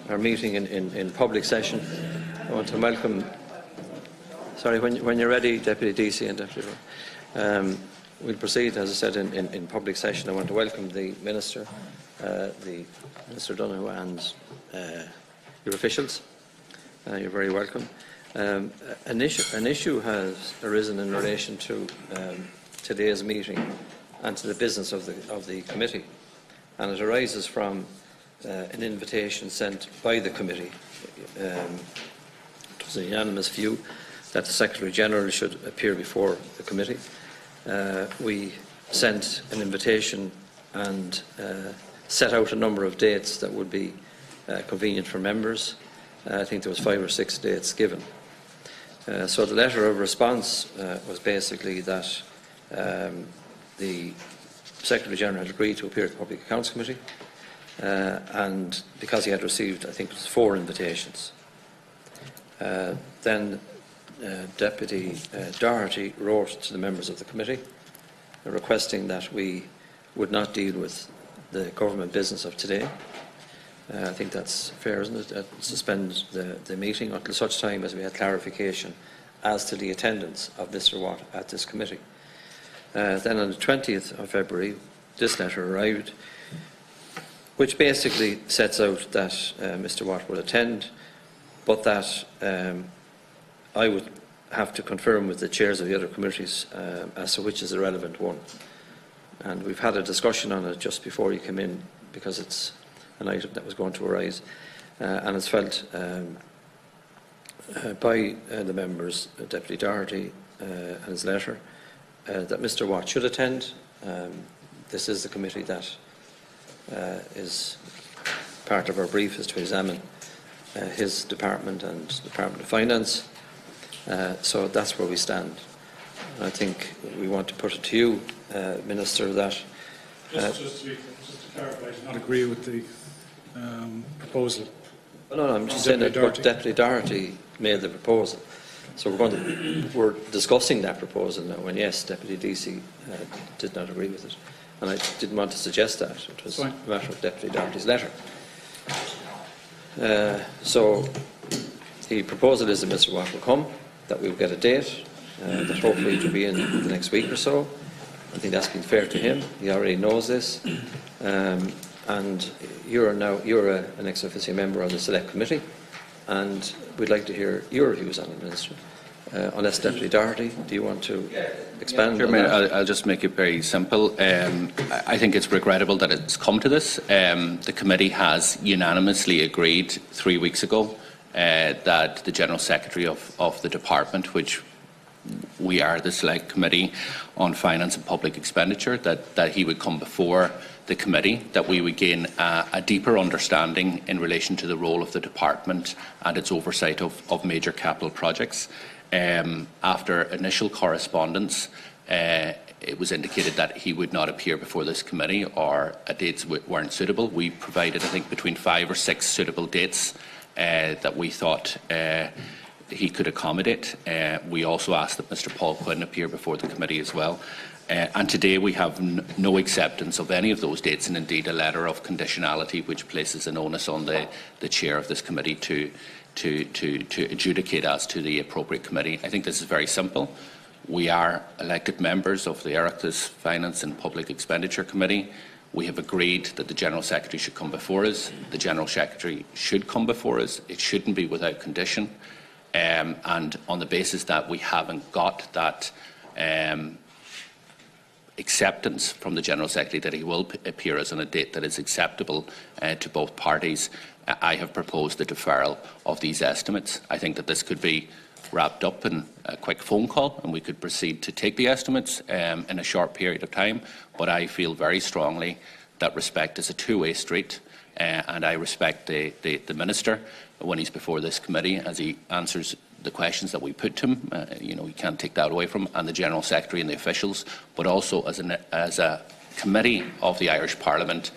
Our meeting in public session. I want to welcome, sorry, when you're ready, Deputy Deasy and Deputy we'll proceed, as I said, in public session. I want to welcome the Minister, Minister Donoghue, and your officials. You're very welcome. An issue has arisen in relation to today's meeting and to the business of the committee, and it arises from an invitation sent by the committee. It was a unanimous view that the Secretary-General should appear before the committee. We sent an invitation and set out a number of dates that would be convenient for members. I think there was 5 or 6 dates given. So the letter of response was basically that the Secretary-General had agreed to appear at the Public Accounts Committee, and because he had received, I think it was 4 invitations. Then Deputy Doherty wrote to the members of the committee requesting that we would not deal with the government business of today. I think that's fair, isn't it? Suspend the meeting until such time as we had clarification as to the attendance of Mr. Watt at this committee. Then on the 20th of February, this letter arrived, which basically sets out that Mr. Watt will attend, but that I would have to confirm with the chairs of the other committees as to which is the relevant one. And we've had a discussion on it just before you came in, because it's an item that was going to arise, and it's felt by the members, Deputy Doherty and his letter, that Mr. Watt should attend. This is the committee that is part of our brief, is to examine his department and the Department of Finance. So that's where we stand. I think we want to put it to you, Minister, that... Just to clarify, I do not agree with the proposal. No, I'm just saying that Deputy Doherty made the proposal. So we're discussing that proposal now, and yes, Deputy Deasy did not agree with it. And I didn't want to suggest that. It was a matter of Deputy Doherty's letter. So the proposal is that Mr. Watt will come, that we will get a date, that hopefully it will be in the next week or so. I think that's been fair to him. He already knows this. And you're an ex officio member of the Select Committee, and we'd like to hear your views on it, Minister. Unless Deputy Doherty, do you want to expand on that? I'll just make it very simple. I think it's regrettable that it's come to this. The committee has unanimously agreed 3 weeks ago that the General Secretary of the Department, which we are the Select Committee on Finance and Public Expenditure, that he would come before the committee, that we would gain a deeper understanding in relation to the role of the department and its oversight of major capital projects. After initial correspondence, it was indicated that he would not appear before this committee, or dates weren't suitable. We provided, I think, between 5 or 6 suitable dates that we thought he could accommodate. We also asked that Mr. Paul Quinn appear before the committee as well. And today we have no acceptance of any of those dates, and indeed a letter of conditionality which places an onus on the chair of this committee to adjudicate as to the appropriate committee. I think this is very simple. We are elected members of the Oireachtas Finance and Public Expenditure Committee. We have agreed that the General Secretary should come before us. The General Secretary should come before us. It shouldn't be without condition. And on the basis that we haven't got that acceptance from the General Secretary that he will appear as on a date that is acceptable to both parties, I have proposed the deferral of these estimates. I think that this could be wrapped up in a quick phone call and we could proceed to take the estimates in a short period of time, but I feel very strongly that respect is a two-way street, and I respect the Minister when he's before this committee as he answers the questions that we put to him. You can't take that away from him, and the General Secretary and the officials, but also as a committee of the Irish Parliament,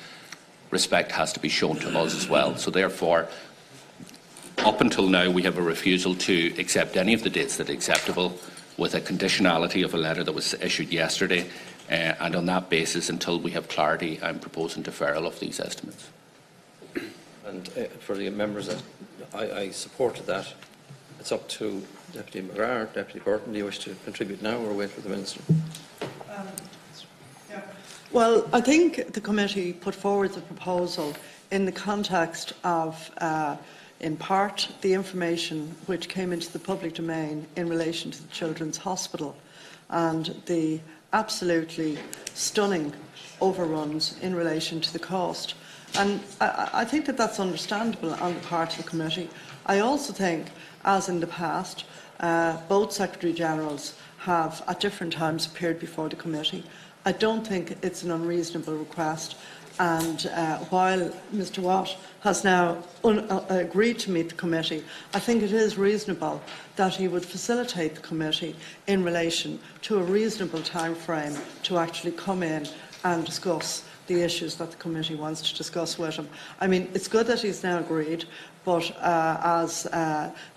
respect has to be shown to us as well. So therefore, up until now, we have a refusal to accept any of the dates that are acceptable, with a conditionality of a letter that was issued yesterday, and on that basis, until we have clarity, I'm proposing deferral of these estimates. And for the members that I supported that, it's up to Deputy McGrath, Deputy Burton. Do you wish to contribute now or wait for the Minister? Well, I think the committee put forward the proposal in the context of, in part, the information which came into the public domain in relation to the Children's Hospital and the absolutely stunning overruns in relation to the cost. And I think that that's understandable on the part of the committee. I also think, as in the past, both Secretary-Generals have at different times appeared before the committee. I don't think it's an unreasonable request, and while Mr Watt has now agreed to meet the committee, I think it is reasonable that he would facilitate the committee in relation to a reasonable time frame to actually come in and discuss the issues that the committee wants to discuss with him. I mean, it's good that he's now agreed, but as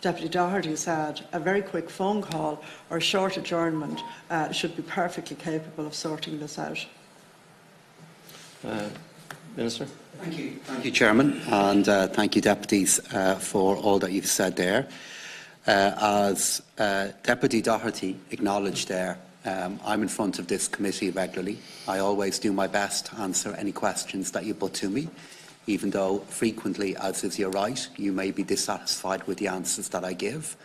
Deputy Doherty said, a very quick phone call or a short adjournment should be perfectly capable of sorting this out. Minister? Thank you, Chairman, and thank you, Deputies, for all that you've said there. As Deputy Doherty acknowledged there, I'm in front of this committee regularly. I always do my best to answer any questions that you put to me, even though frequently, as is your right, you may be dissatisfied with the answers that I give.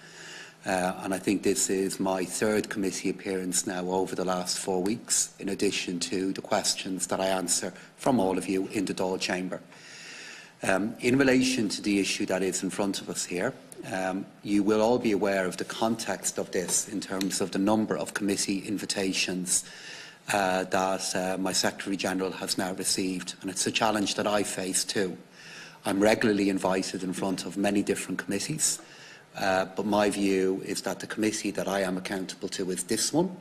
And I think this is my third committee appearance now over the last 4 weeks, in addition to the questions that I answer from all of you in the Dáil chamber. In relation to the issue that is in front of us here, you will all be aware of the context of this in terms of the number of committee invitations that my Secretary-General has now received, and it's a challenge that I face too. I'm regularly invited in front of many different committees, but my view is that the committee that I am accountable to is this one,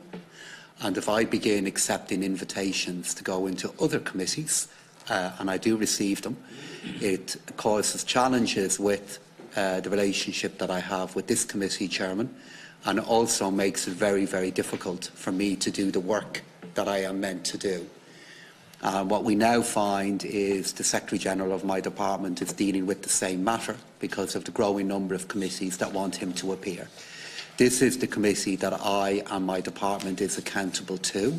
and if I begin accepting invitations to go into other committees, and I do receive them, it causes challenges with the relationship that I have with this committee chairman, and it also makes it very, very difficult for me to do the work that I am meant to do. What we now find is the Secretary-General of my department is dealing with the same matter because of the growing number of committees that want him to appear. This is the committee that I and my department is accountable to,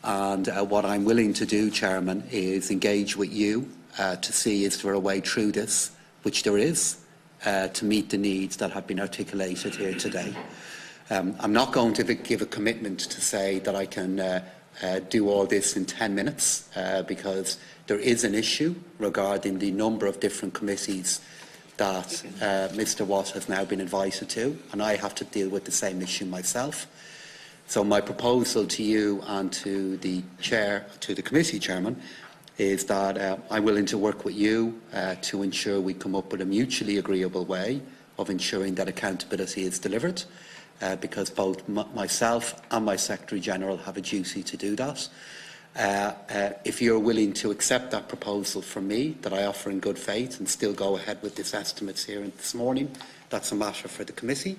and what I'm willing to do, Chairman, is engage with you to see is there a way through this, which there is, to meet the needs that have been articulated here today. I'm not going to give a commitment to say that I can do all this in 10 minutes because there is an issue regarding the number of different committees that Mr Watt has now been invited to, and I have to deal with the same issue myself. So my proposal to you and to the committee chairman, is that I'm willing to work with you to ensure we come up with a mutually agreeable way of ensuring that accountability is delivered, because both myself and my Secretary-General have a duty to do that. If you're willing to accept that proposal from me, that I offer in good faith, and still go ahead with this estimates here this morning, that's a matter for the committee.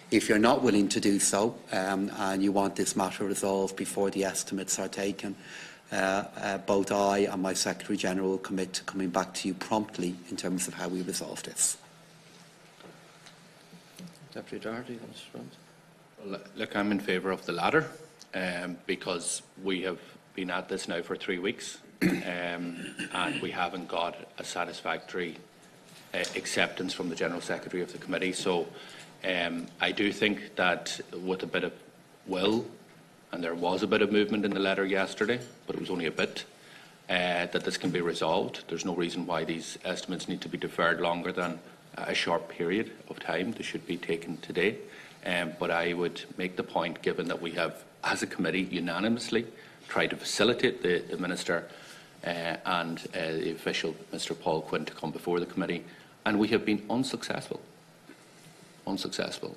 If you're not willing to do so, and you want this matter resolved before the estimates are taken, both I and my Secretary-General will commit to coming back to you promptly in terms of how we resolve this. Deputy Doherty, you want to respond? Well, look, I'm in favour of the latter, because we have been at this now for 3 weeks, and we haven't got a satisfactory acceptance from the General Secretary of the committee. So I do think that with a bit of will, and there was a bit of movement in the letter yesterday, but it was only a bit, that this can be resolved. There's no reason why these estimates need to be deferred longer than a short period of time. They should be taken today. But I would make the point, given that we have, as a committee, unanimously tried to facilitate the Minister and the official, Mr Paul Quinn, to come before the committee, and we have been unsuccessful.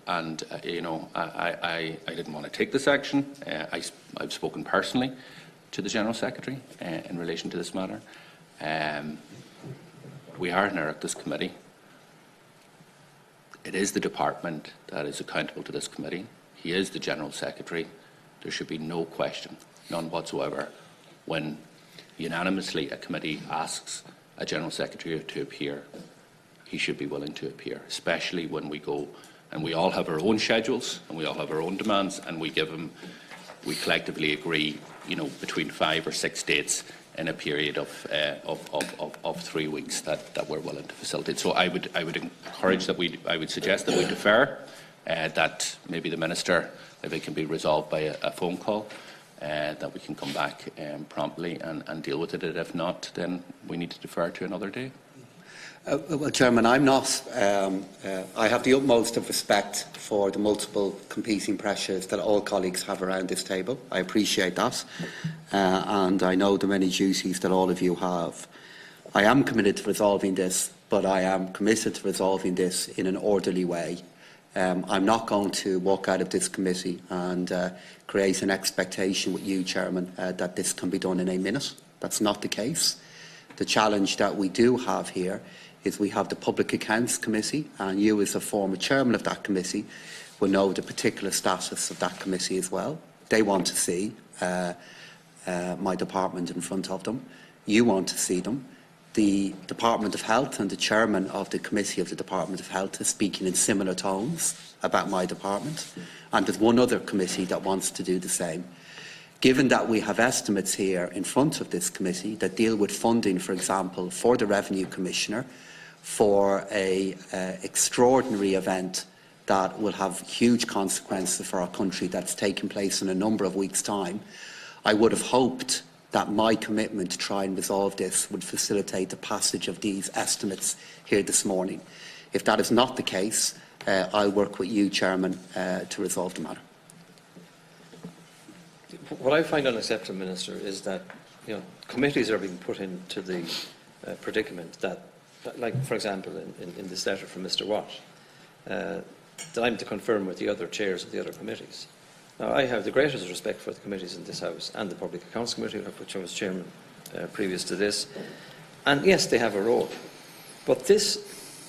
And you know, I didn't want to take this action. I've spoken personally to the General Secretary in relation to this matter. We are an Oireachtas committee. It is the department that is accountable to this committee. He is the General Secretary. There should be no question, none whatsoever, when unanimously a committee asks a General Secretary to appear, he should be willing to appear, especially when we go and we all have our own schedules and we all have our own demands, and we collectively agree, between 5 or 6 dates in a period of 3 weeks that we're willing to facilitate. So I would encourage that I would suggest that we defer, that maybe the Minister, if it can be resolved by a phone call, that we can come back promptly and deal with it. And if not, then we need to defer to another day. Well, Chairman, I'm not. I have the utmost of respect for the multiple competing pressures that all colleagues have around this table. I appreciate that, and I know the many duties that all of you have. I am committed to resolving this, but I am committed to resolving this in an orderly way. I'm not going to walk out of this committee and create an expectation with you, Chairman, that this can be done in a minute. That's not the case. The challenge that we do have here is we have the Public Accounts Committee, and you, as a former chairman of that committee, will know the particular status of that committee as well. They want to see my department in front of them. You want to see them. The Department of Health and the chairman of the Committee of the Department of Health is speaking in similar tones about my department, and there's one other committee that wants to do the same. Given that we have estimates here in front of this committee that deal with funding, for example, for the Revenue Commissioner, for an extraordinary event that will have huge consequences for our country that's taking place in a number of weeks' time, I would have hoped that my commitment to try and resolve this would facilitate the passage of these estimates here this morning. If that is not the case, I'll work with you, Chairman, to resolve the matter. What I find unacceptable, Minister, is that committees are being put into the predicament that, like for example, in this letter from Mr. Watt, that I'm to confirm with the other chairs of the other committees. Now, I have the greatest respect for the committees in this House and the Public Accounts Committee, of which I was chairman previous to this, and yes, they have a role. But this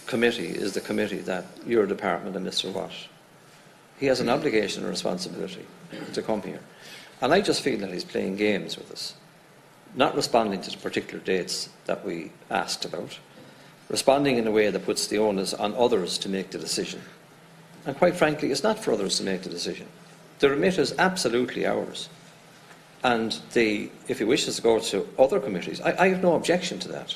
committee is the committee that your department and Mr. Watt, he has an obligation and responsibility to come here. And I just feel that he's playing games with us, not responding to the particular dates that we asked about, responding in a way that puts the onus on others to make the decision. And quite frankly, it's not for others to make the decision. The remit is absolutely ours. And if he wishes to go to other committees, I have no objection to that.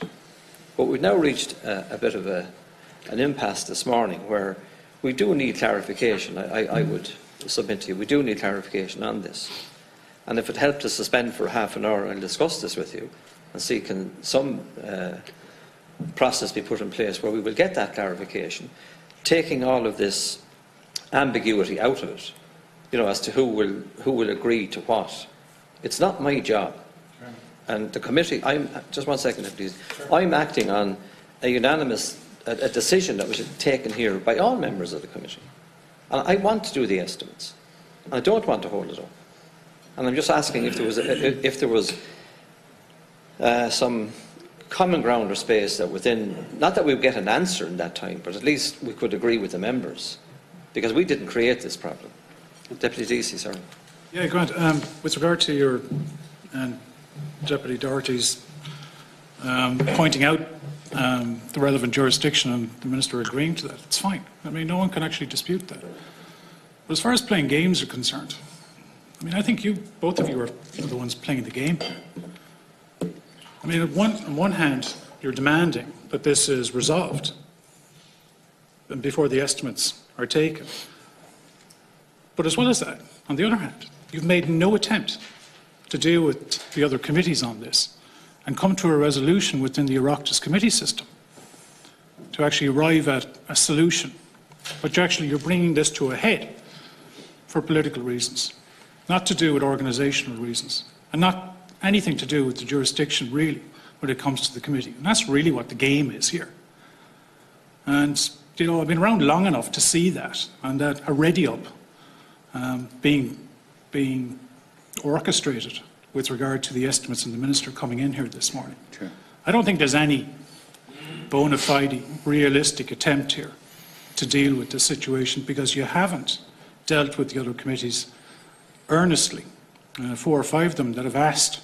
But we've now reached a bit of an impasse this morning where we do need clarification. I would submit to you, we do need clarification on this. And if it helped to suspend for half an hour and discuss this with you and see can some process be put in place where we will get that clarification, taking all of this ambiguity out of it, as to who will agree to what. It's not my job. And the committee, just 1 second, please. I'm acting on a unanimous a decision that was taken here by all members of the committee. And I want to do the estimates. I don't want to hold it up. And I'm just asking if there was some common ground or space that within, not that we would get an answer in that time, but at least we could agree with the members, because we didn't create this problem. Deputy Deasy, sorry. Yeah, Grant, with regard to your Deputy Doherty's pointing out the relevant jurisdiction and the Minister agreeing to that, it's fine. I mean, no one can actually dispute that. But as far as playing games are concerned, I mean, I think both of you are the ones playing the game. I mean, on one hand, you're demanding that this is resolved and before the estimates are taken. But as well as that, on the other hand, you've made no attempt to deal with the other committees on this and come to a resolution within the Oireachtas committee system to actually arrive at a solution. But you're bringing this to a head for political reasons, not to do with organisational reasons, and not anything to do with the jurisdiction, really, when it comes to the committee. And that's really what the game is here. And, I've been around long enough to see that, and that a ready-up being orchestrated with regard to the estimates and the Minister coming in here this morning. Sure. I don't think there's any bona fide, realistic attempt here to deal with the situation, because you haven't dealt with the other committees earnestly. 4 or 5 of them that have asked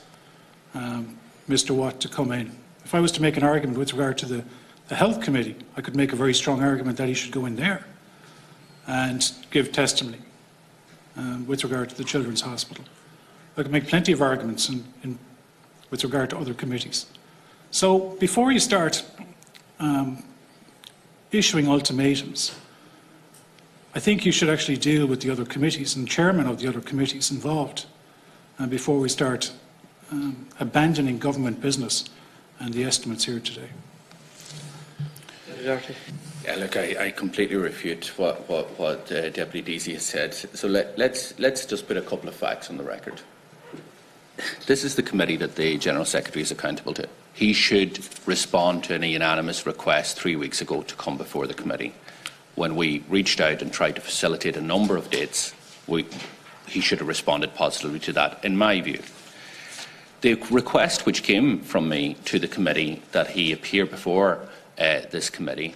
Mr. Watt to come in If I was to make an argument with regard to the Health Committee, I could make a very strong argument that he should go in there and give testimony with regard to the Children's Hospital. I could make plenty of arguments with regard to other committees. So before you start issuing ultimatums, I think you should actually deal with the other committees and chairmen of the other committees involved before we start abandoning government business and the estimates here today. Yeah, look, I completely refute what Deputy Deasy has said. So let's just put a couple of facts on the record. This is the committee that the General Secretary is accountable to. He should respond to a unanimous request 3 weeks ago to come before the committee. When we reached out and tried to facilitate a number of dates, he should have responded positively to that, in my view. The request which came from me to the committee that he appear before this committee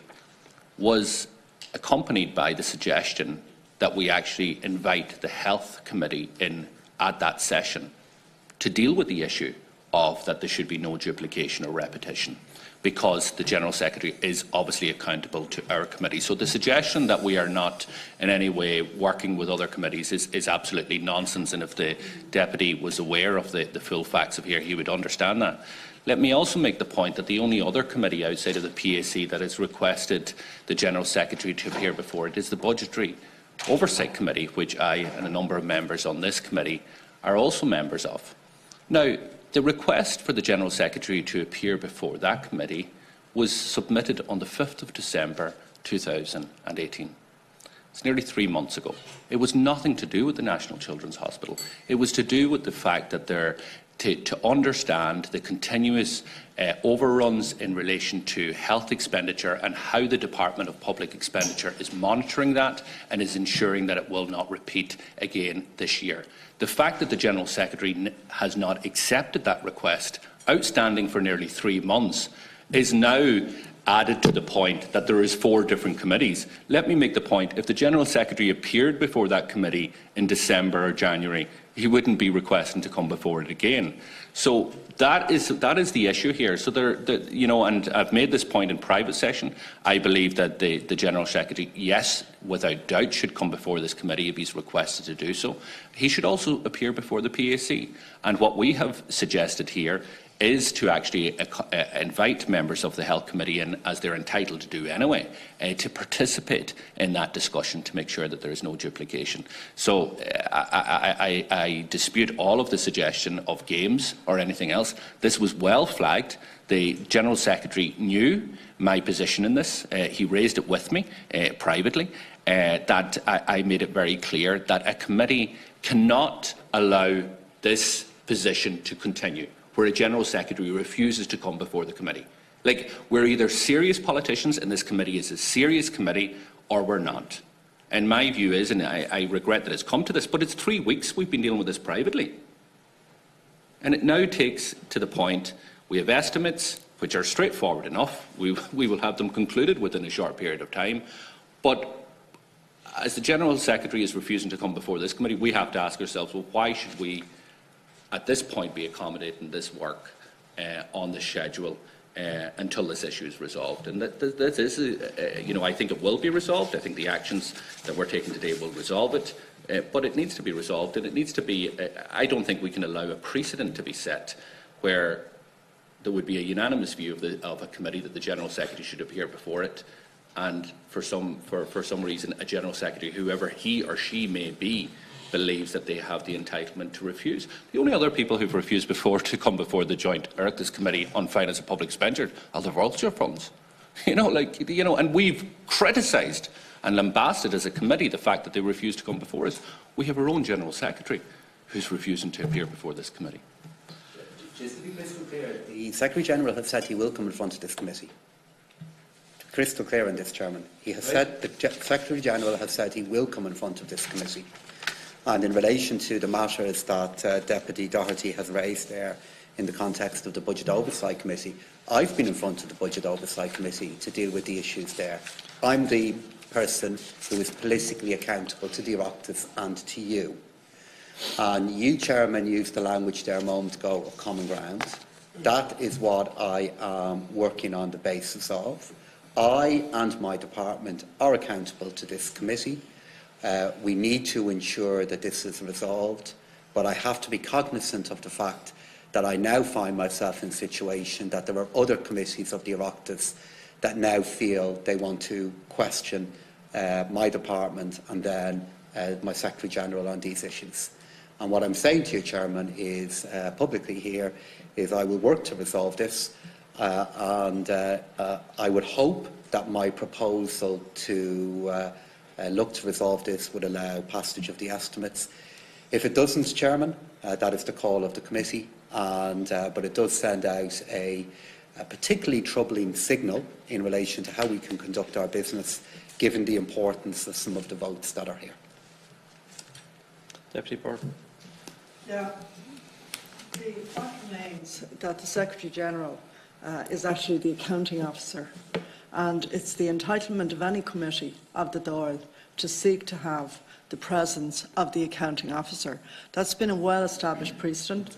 was accompanied by the suggestion that we actually invite the Health Committee in at that session to deal with the issue of that there should be no duplication or repetition, because the General Secretary is obviously accountable to our committee. So the suggestion that we are not in any way working with other committees is absolutely nonsense, and if the Deputy was aware of the full facts of here, he would understand that. Let me also make the point that the only other committee outside of the PAC that has requested the General Secretary to appear before it is the Budgetary Oversight Committee, which I and a number of members on this committee are also members of. Now, the request for the General Secretary to appear before that committee was submitted on the 5th of December 2018. It's nearly 3 months ago. It was nothing to do with the National Children's Hospital. It was to do with the fact that to understand the continuous overruns in relation to health expenditure and how the Department of Public Expenditure is monitoring that and is ensuring that it will not repeat again this year. The fact that the General Secretary has not accepted that request, outstanding for nearly 3 months, is now added to the point that there is 4 different committees. Let me make the point, if the General Secretary appeared before that committee in December or January, he wouldn't be requesting to come before it again. So that is the issue here. So and I've made this point in private session. I believe that the General Secretary, yes, without doubt, should come before this committee if he's requested to do so. He should also appear before the PAC. And what we have suggested here is to actually invite members of the Health Committee in, as they're entitled to do anyway, to participate in that discussion to make sure that there is no duplication. So I dispute all of the suggestion of games or anything else. This was well flagged. The General Secretary knew my position in this. He raised it with me privately. That I made it very clear that a committee cannot allow this position to continue, where a General Secretary refuses to come before the committee. Like, we're either serious politicians and this committee is a serious committee, or we're not. And my view is, and I regret that it's come to this, but it's 3 weeks we've been dealing with this privately. And it now takes to the point, we have estimates which are straightforward enough. We will have them concluded within a short period of time. But as the General Secretary is refusing to come before this committee, we have to ask ourselves, well, why should we at this point be accommodating this work on the schedule until this issue is resolved? And this is, I think it will be resolved. I think the actions that we're taking today will resolve it. But it needs to be resolved, and it needs to be, I don't think we can allow a precedent to be set where there would be a unanimous view of a committee that the General Secretary should appear before it, and for some reason a General Secretary, whoever he or she may be, believes that they have the entitlement to refuse. The only other people who've refused before to come before the joint Oireachtas Committee on Finance and Public Expenditure are the vulture funds. And we've criticised and lambasted as a committee the fact that they refuse to come before us. We have our own General Secretary who's refusing to appear before this committee. Just to be crystal clear, the Secretary-General has said he will come in front of this committee. Crystal clear on this, Chairman. He has said, the Secretary-General has said he will come in front of this committee. And in relation to the matters that Deputy Doherty has raised there in the context of the Budget Oversight Committee, I've been in front of the Budget Oversight Committee to deal with the issues there. I'm the person who is politically accountable to the Oireachtas and to you. And you, Chairman, used the language there a moment ago of common ground. That is what I am working on the basis of. I and my department are accountable to this committee. We need to ensure that this is resolved, but I have to be cognizant of the fact that I now find myself in a situation that there are other committees of the Oireachtas that now feel they want to question my department and then my Secretary General on these issues. And what I'm saying to you, Chairman, is publicly here, is I will work to resolve this, and I would hope that my proposal to look to resolve this would allow passage of the estimates. If it doesn't, Chairman, that is the call of the committee, but it does send out a particularly troubling signal in relation to how we can conduct our business, given the importance of some of the votes that are here. Deputy Burton. Yeah. The fact remains that the Secretary-General is actually the accounting officer, and it's the entitlement of any committee of the Dáil to seek to have the presence of the accounting officer. That's been a well-established precedent.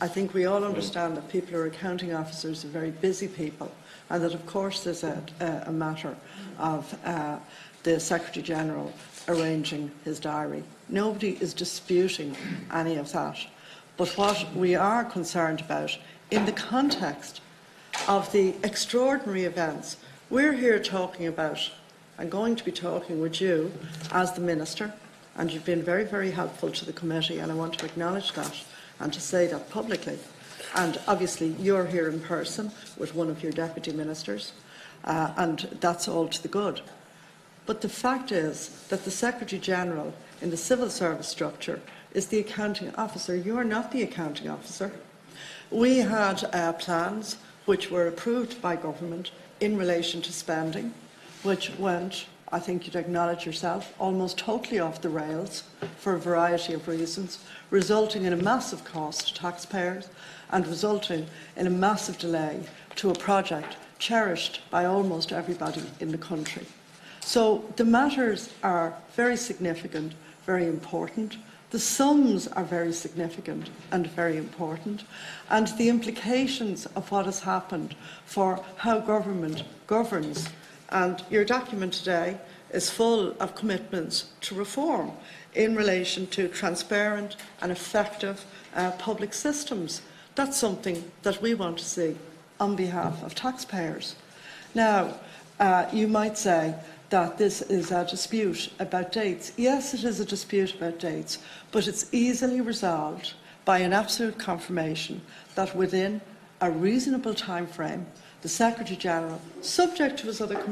I think we all understand that people who are accounting officers are very busy people, and that of course there's a matter of the Secretary-General arranging his diary. Nobody is disputing any of that. But what we are concerned about, in the context of the extraordinary events we're here talking about, I'm going to be talking with you as the Minister, and you've been very, very helpful to the committee, and I want to acknowledge that and to say that publicly. And obviously you're here in person with one of your deputy ministers, and that's all to the good. But the fact is that the Secretary-General in the civil service structure is the accounting officer. You are not the accounting officer. We had plans which were approved by government in relation to spending, which went, I think you'd acknowledge yourself, almost totally off the rails for a variety of reasons, resulting in a massive cost to taxpayers and resulting in a massive delay to a project cherished by almost everybody in the country. So the matters are very significant, very important. The sums are very significant and very important, and the implications of what has happened for how government governs. And your document today is full of commitments to reform in relation to transparent and effective public systems. That's something that we want to see on behalf of taxpayers. Now, you might say that this is a dispute about dates. Yes, it is a dispute about dates, but it's easily resolved by an absolute confirmation that within a reasonable time frame, the Secretary-General, subject to his other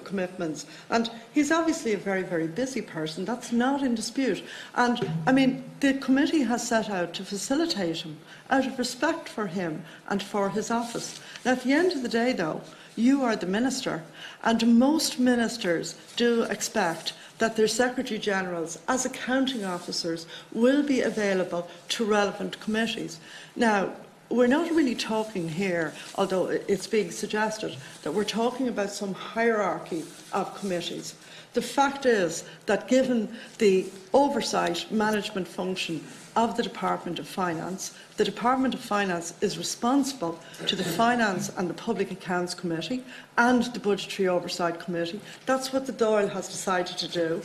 commitments, and he's obviously a very, very busy person, that's not in dispute. And, I mean, the committee has set out to facilitate him out of respect for him and for his office. Now, at the end of the day, though, you are the Minister, and most ministers do expect that their Secretary-Generals, as accounting officers, will be available to relevant committees. Now, we're not really talking here, although it's being suggested, that we're talking about some hierarchy of committees. The fact is that given the oversight management function of the Department of Finance, the Department of Finance is responsible to the Finance and the Public Accounts Committee and the Budgetary Oversight Committee. That's what the Dáil has decided to do.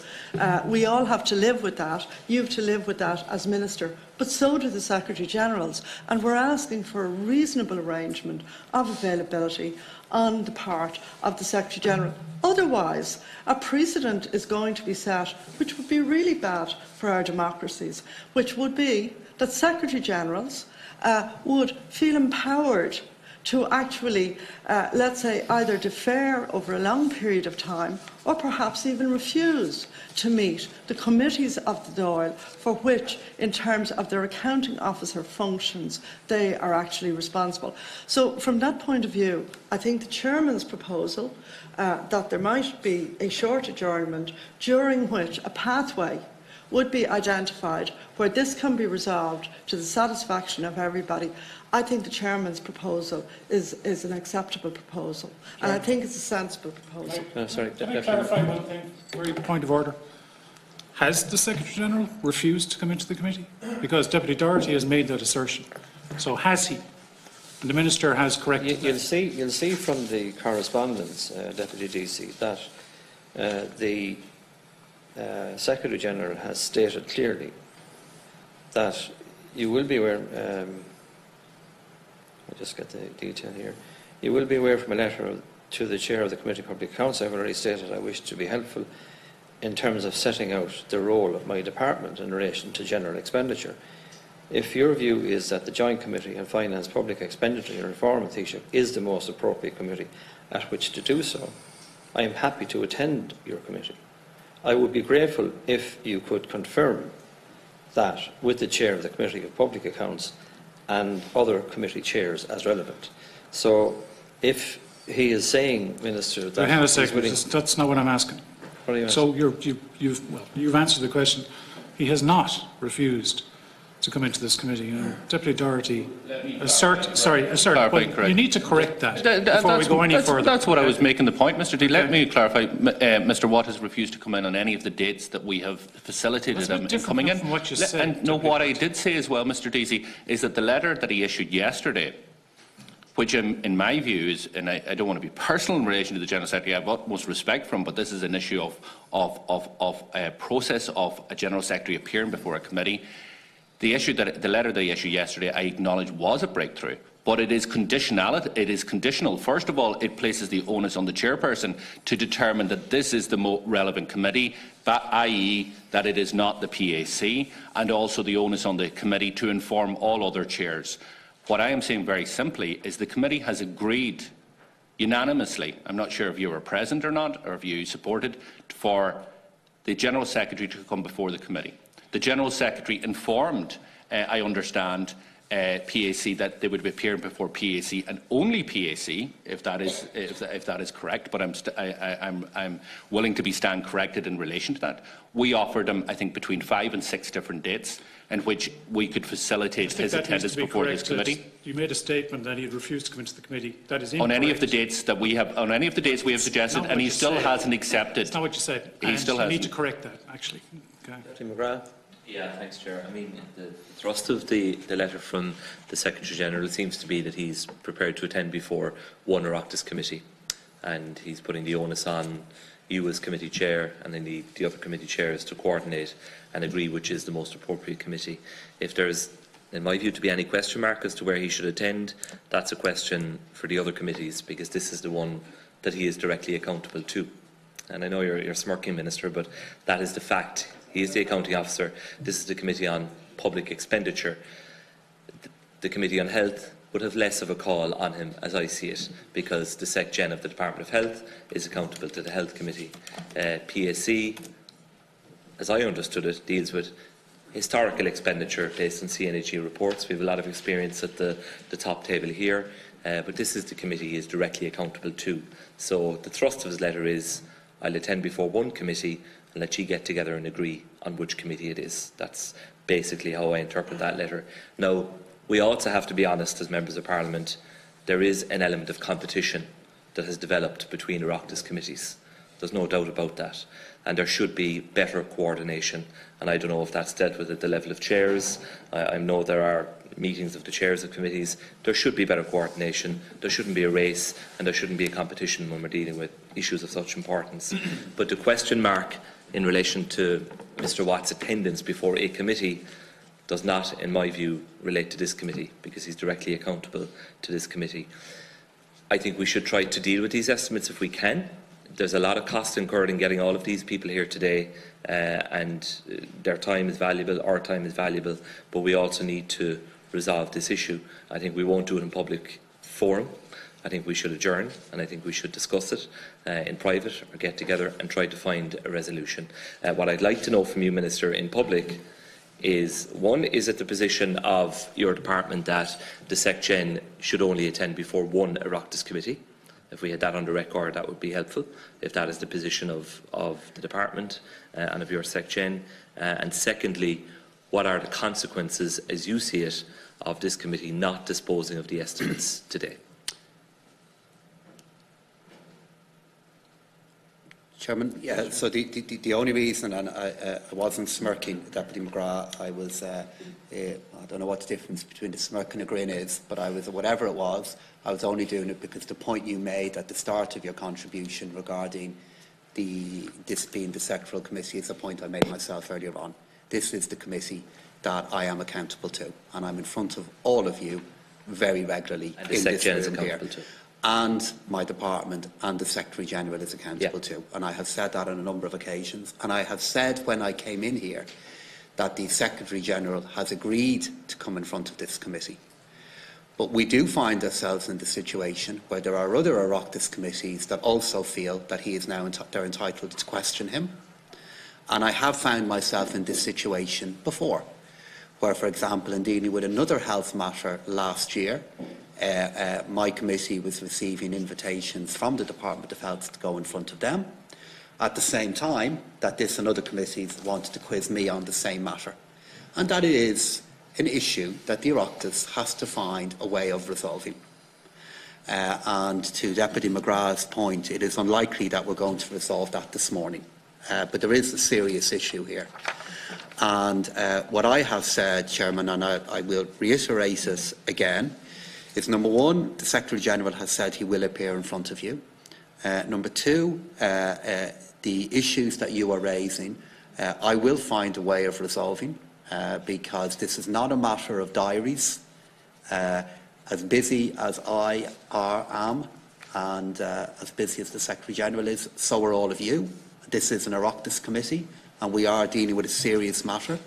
We all have to live with that. You have to live with that as Minister, but so do the Secretary-Generals. And we're asking for a reasonable arrangement of availability on the part of the Secretary-General. Otherwise, a precedent is going to be set which would be really bad for our democracies, which would be that Secretary-Generals would feel empowered to actually, let's say, either defer over a long period of time or perhaps even refuse to meet the committees of the Dáil for which, in terms of their accounting officer functions, they are actually responsible. So from that point of view, I think the Chairman's proposal that there might be a short adjournment during which a pathway would be identified where this can be resolved to the satisfaction of everybody. I think the Chairman's proposal is an acceptable proposal, and I think it's a sensible proposal. Sorry, Can I clarify one thing? Very point of order. Has the Secretary-General refused to come into the committee? Because Deputy Doherty has made that assertion. So has he? And the Minister has corrected You'll that. you'll see from the correspondence, Deputy Deasy, that the Secretary General has stated clearly that you will be aware. I'll just get the detail here. You will be aware from a letter to the Chair of the Committee on Public Accounts, I've already stated I wish to be helpful in terms of setting out the role of my department in relation to general expenditure. If your view is that the Joint Committee on Finance, Public Expenditure and Reform and Taoiseach is the most appropriate committee at which to do so, I am happy to attend your committee. I would be grateful if you could confirm that with the Chair of the Committee of Public Accounts and other committee chairs as relevant. So if he is saying, Minister, that Hang on a he's second, willing... that's not what I'm asking. What are you So asking? you've answered the question. He has not refused to come into this committee. Deputy Doherty, you need to correct that before we go any further. That's what I was making the point, Mr. D. Let me clarify. Mr. Watt has refused to come in on any of the dates that we have facilitated him in coming in. From what you said, And no, what I did say as well, Mr. Deasy, is that the letter that he issued yesterday, which in my view is, and I don't want to be personal in relation to the General Secretary, I have utmost respect for him, but this is an issue of a process of a General Secretary appearing before a committee. The letter that he issued yesterday, I acknowledge, was a breakthrough, but it is conditional. First of all, it places the onus on the chairperson to determine that this is the more relevant committee, i.e. that it is not the PAC, and also the onus on the committee to inform all other chairs. What I am saying very simply is the committee has agreed unanimously, I'm not sure if you were present or not, or if you supported, for the General Secretary to come before the committee. The General Secretary informed, I understand, PAC that they would be appearing before PAC and only PAC, if that is correct. But I'm willing to stand corrected in relation to that. We offered him, I think, between 5 and 6 different dates in which we could facilitate his attendance before this committee. You made a statement that he had refused to come into the committee. That is incorrect. On any of the dates that we have, suggested, and he still hasn't accepted. That's not what you said. He still hasn't. You need to correct that, actually. Okay. Deputy McGrath. Yeah, thanks, Chair. I mean, the thrust of the letter from the Secretary-General seems to be that he's prepared to attend before one Oireachtas committee, and he's putting the onus on you as committee chair and then the other committee chairs to coordinate and agree which is the most appropriate committee. If there's, in my view, to be any question mark as to where he should attend, that's a question for the other committees, because this is the one that he is directly accountable to. And I know you're smirking, Minister, but that is the fact. He is the accounting officer. This is the Committee on Public Expenditure. The Committee on Health would have less of a call on him, as I see it, because the Sec-Gen of the Department of Health is accountable to the Health Committee. PAC, as I understood it, deals with historical expenditure based on CNHE reports. We have a lot of experience at the top table here, but this is the committee he is directly accountable to. So the thrust of his letter is, I'll attend before one committee and let you get together and agree on which committee it is. That's basically how I interpret that letter. Now, we also have to be honest as members of Parliament, there is an element of competition that has developed between Oireachtas committees. There's no doubt about that. And there should be better coordination. And I don't know if that's dealt with at the level of chairs. I know there are meetings of the chairs of committees. There should be better coordination. There shouldn't be a race and there shouldn't be a competition when we're dealing with issues of such importance. But the question mark in relation to Mr. Watt's attendance before a committee does not, in my view, relate to this committee, because he's directly accountable to this committee. I think we should try to deal with these estimates if we can. There's a lot of cost incurred in getting all of these people here today, and their time is valuable, our time is valuable, but we also need to resolve this issue. I think we won't do it in public forum. I think we should adjourn, and I think we should discuss it in private or get together and try to find a resolution. What I'd like to know from you, Minister, in public is, one, is it the position of your department that the Sec-Gen should only attend before one Oireachtas committee? If we had that on the record, that would be helpful, if that is the position of the department and of your Sec-Gen. And secondly, what are the consequences, as you see it, of this committee not disposing of the estimates today? Chairman, yeah, so the only reason, and I wasn't smirking, Deputy McGrath, I was, I don't know what the difference between a smirk and a grin is, but I was, whatever it was, I was only doing it because the point you made at the start of your contribution regarding this being the sectoral committee is a point I made myself earlier on. This is the committee that I am accountable to, and I'm in front of all of you very regularly And the in this Secretary is room here. accountable to. And my department and the Secretary-General is accountable to. And I have said that on a number of occasions. And I have said when I came in here that the Secretary-General has agreed to come in front of this committee. But we do find ourselves in the situation where there are other Oireachtas committees that also feel that he is now they're entitled to question him. And I have found myself in this situation before, where, for example, in dealing with another health matter last year, my committee was receiving invitations from the Department of Health to go in front of them, at the same time that this and other committees wanted to quiz me on the same matter. And that is an issue that the Oireachtas has to find a way of resolving. And to Deputy McGrath's point, it is unlikely that we're going to resolve that this morning. But there is a serious issue here. And what I have said, Chairman, and I will reiterate it again, is number one, the Secretary-General has said he will appear in front of you. Number two, the issues that you are raising, I will find a way of resolving, because this is not a matter of diaries. As busy as I am, and as busy as the Secretary-General is, so are all of you. This is an Oireachtas committee, and we are dealing with a serious matter.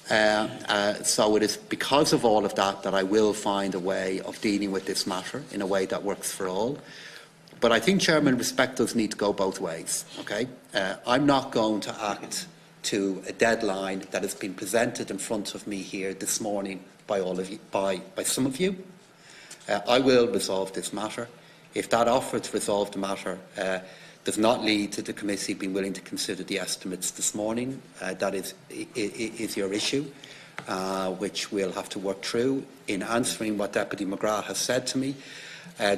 So it is because of all of that that I will find a way of dealing with this matter in a way that works for all. But I think, Chairman, respect does need to go both ways. Okay? I'm not going to act to a deadline that has been presented in front of me here this morning by all of you, by some of you. I will resolve this matter. If that offer to resolve the matter does not lead to the committee being willing to consider the estimates this morning, that is your issue, which we'll have to work through. In answering what Deputy McGrath has said to me,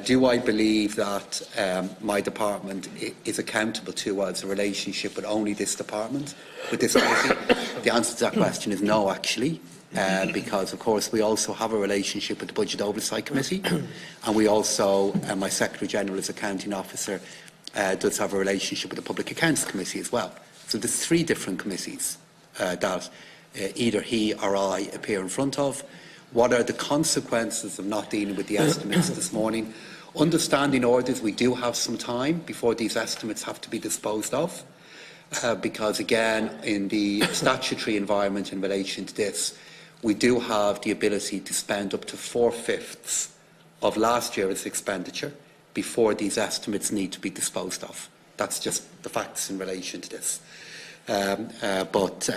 do I believe that my department is accountable to as a relationship with only this department, with this committee? The answer to that question is no, actually. Because, of course, we also have a relationship with the Budget Oversight Committee, and we also, my Secretary-General as Accounting Officer, does have a relationship with the Public Accounts Committee as well. So there's three different committees that either he or I appear in front of. What are the consequences of not dealing with the estimates this morning? Understanding orders, we do have some time before these estimates have to be disposed of, because, again, in the statutory environment in relation to this, we do have the ability to spend up to 4/5 of last year's expenditure before these estimates need to be disposed of. That's just the facts in relation to this. But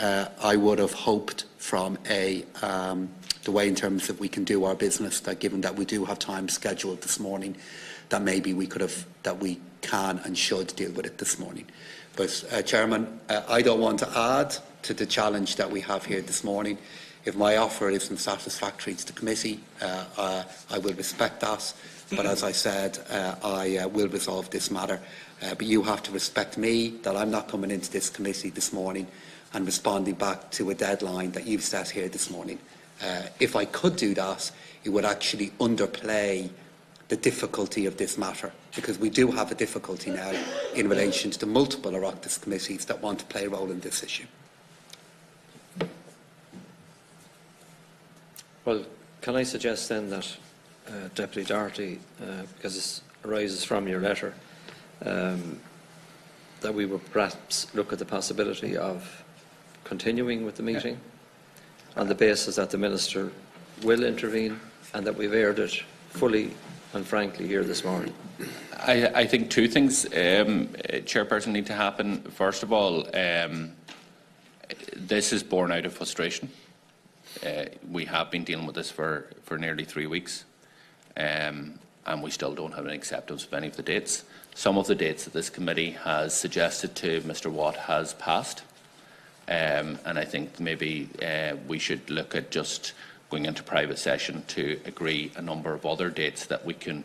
I would have hoped from the way in terms of we can do our business, that given that we do have time scheduled this morning, that maybe we could have, that we can and should deal with it this morning. But, Chairman, I don't want to add to the challenge that we have here this morning. If my offer isn't satisfactory to the committee, I will respect that. But as I said, I will resolve this matter. But you have to respect me, that I'm not coming into this committee this morning and responding back to a deadline that you've set here this morning. If I could do that, it would actually underplay the difficulty of this matter, because we do have a difficulty now in relation to the multiple Oireachtas committees that want to play a role in this issue. Well, can I suggest then that Deputy Doherty, because this arises from your letter, that we would perhaps look at the possibility of continuing with the meeting on the basis that the Minister will intervene and that we've aired it fully and frankly here this morning? I think two things, Chairperson, need to happen. First of all, this is born out of frustration. We have been dealing with this for nearly 3 weeks, and we still don't have an acceptance of any of the dates. Some of the dates that this committee has suggested to Mr Watt has passed, and I think maybe we should look at just going into private session to agree a number of other dates that we can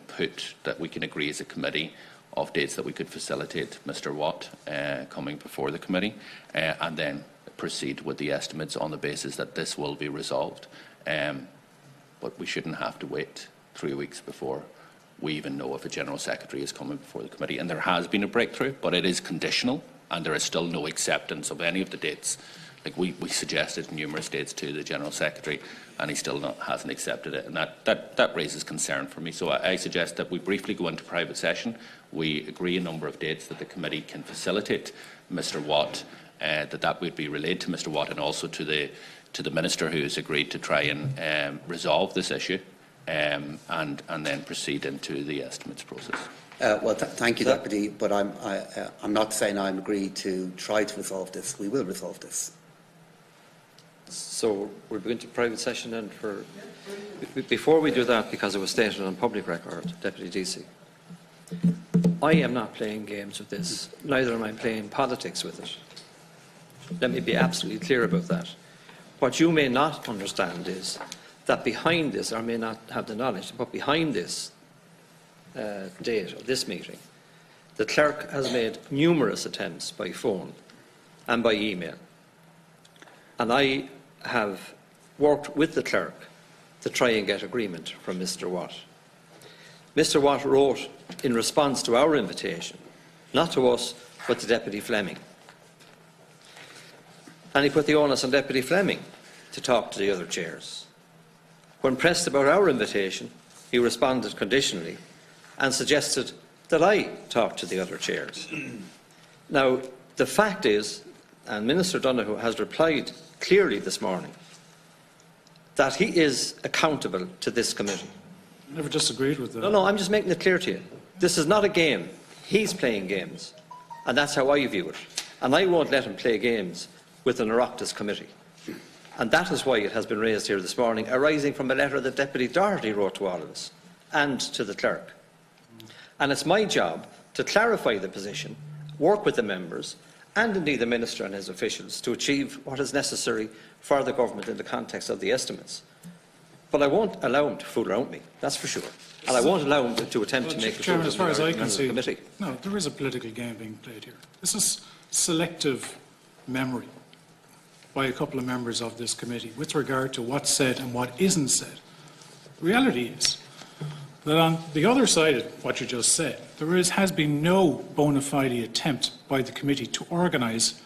agree as a committee of dates that we could facilitate Mr Watt coming before the committee, and then proceed with the estimates on the basis that this will be resolved. But we shouldn't have to wait 3 weeks before we even know if a General Secretary is coming before the committee. And there has been a breakthrough, but it is conditional, and there is still no acceptance of any of the dates. Like we suggested numerous dates to the General Secretary, and he still hasn't accepted it. And that raises concern for me. So I suggest that we briefly go into private session. We agree a number of dates that the committee can facilitate Mr Watt, that would be relayed to Mr Watt and also to the Minister, who has agreed to try and resolve this issue, and then proceed into the estimates process. Thank you, Deputy, but I'm not saying I'm agreed to try to resolve this. We will resolve this. So we'll go into private session then for... Before we do that, because it was stated on public record, Deputy Deasy, I am not playing games with this. Neither am I playing politics with it. Let me be absolutely clear about that. What you may not understand is that behind this, or may not have the knowledge, but behind this date of this meeting, the clerk has made numerous attempts by phone and by email. And I have worked with the clerk to try and get agreement from Mr Watt. Mr Watt wrote in response to our invitation, not to us, but to Deputy Fleming. And he put the onus on Deputy Fleming to talk to the other chairs. When pressed about our invitation, he responded conditionally and suggested that I talk to the other chairs. Now, the fact is, and Minister Donoghue has replied clearly this morning, that he is accountable to this committee. I never disagreed with that. No, I'm just making it clear to you. This is not a game. He's playing games. And that's how I view it. And I won't let him play games with an Oireachtas committee. And that is why it has been raised here this morning, arising from a letter that Deputy Doherty wrote to all of us and to the clerk. And it's my job to clarify the position, work with the members, and indeed the Minister and his officials to achieve what is necessary for the government in the context of the estimates. But I won't allow him to fool around me, that's for sure. And I won't allow him to attempt to make a Chairman, as far as I can see, committee. no, there is a political game being played here. This is selective memory by a couple of members of this committee with regard to what's said and what isn't said. The reality is that on the other side of what you just said, there has been no bona fide attempt by the committee to organise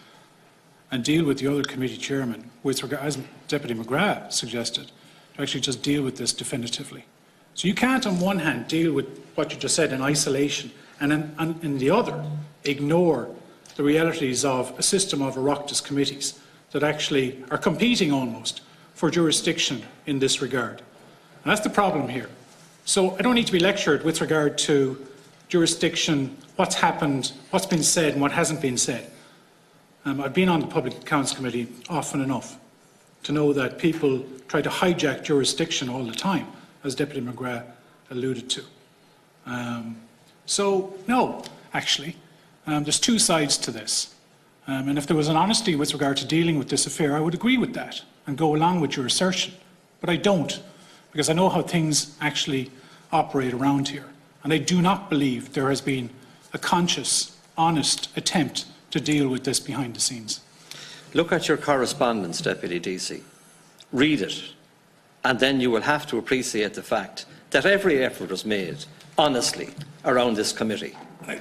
and deal with the other committee chairman, with regard, as Deputy McGrath suggested, to actually just deal with this definitively. So you can't, on one hand, deal with what you just said in isolation, and in the other, ignore the realities of a system of Oireachtas committees that actually are competing almost for jurisdiction in this regard. And that's the problem here. So I don't need to be lectured with regard to jurisdiction, what's happened, what's been said and what hasn't been said. I've been on the Public Accounts Committee often enough to know that people try to hijack jurisdiction all the time, as Deputy McGrath alluded to. So, no, actually, there's two sides to this. And if there was an honesty with regard to dealing with this affair, I would agree with that and go along with your assertion. But I don't, because I know how things actually operate around here. And I do not believe there has been a conscious, honest attempt to deal with this behind the scenes. Look at your correspondence, Deputy Deasy. Read it. And then you will have to appreciate the fact that every effort was made, honestly, around this committee.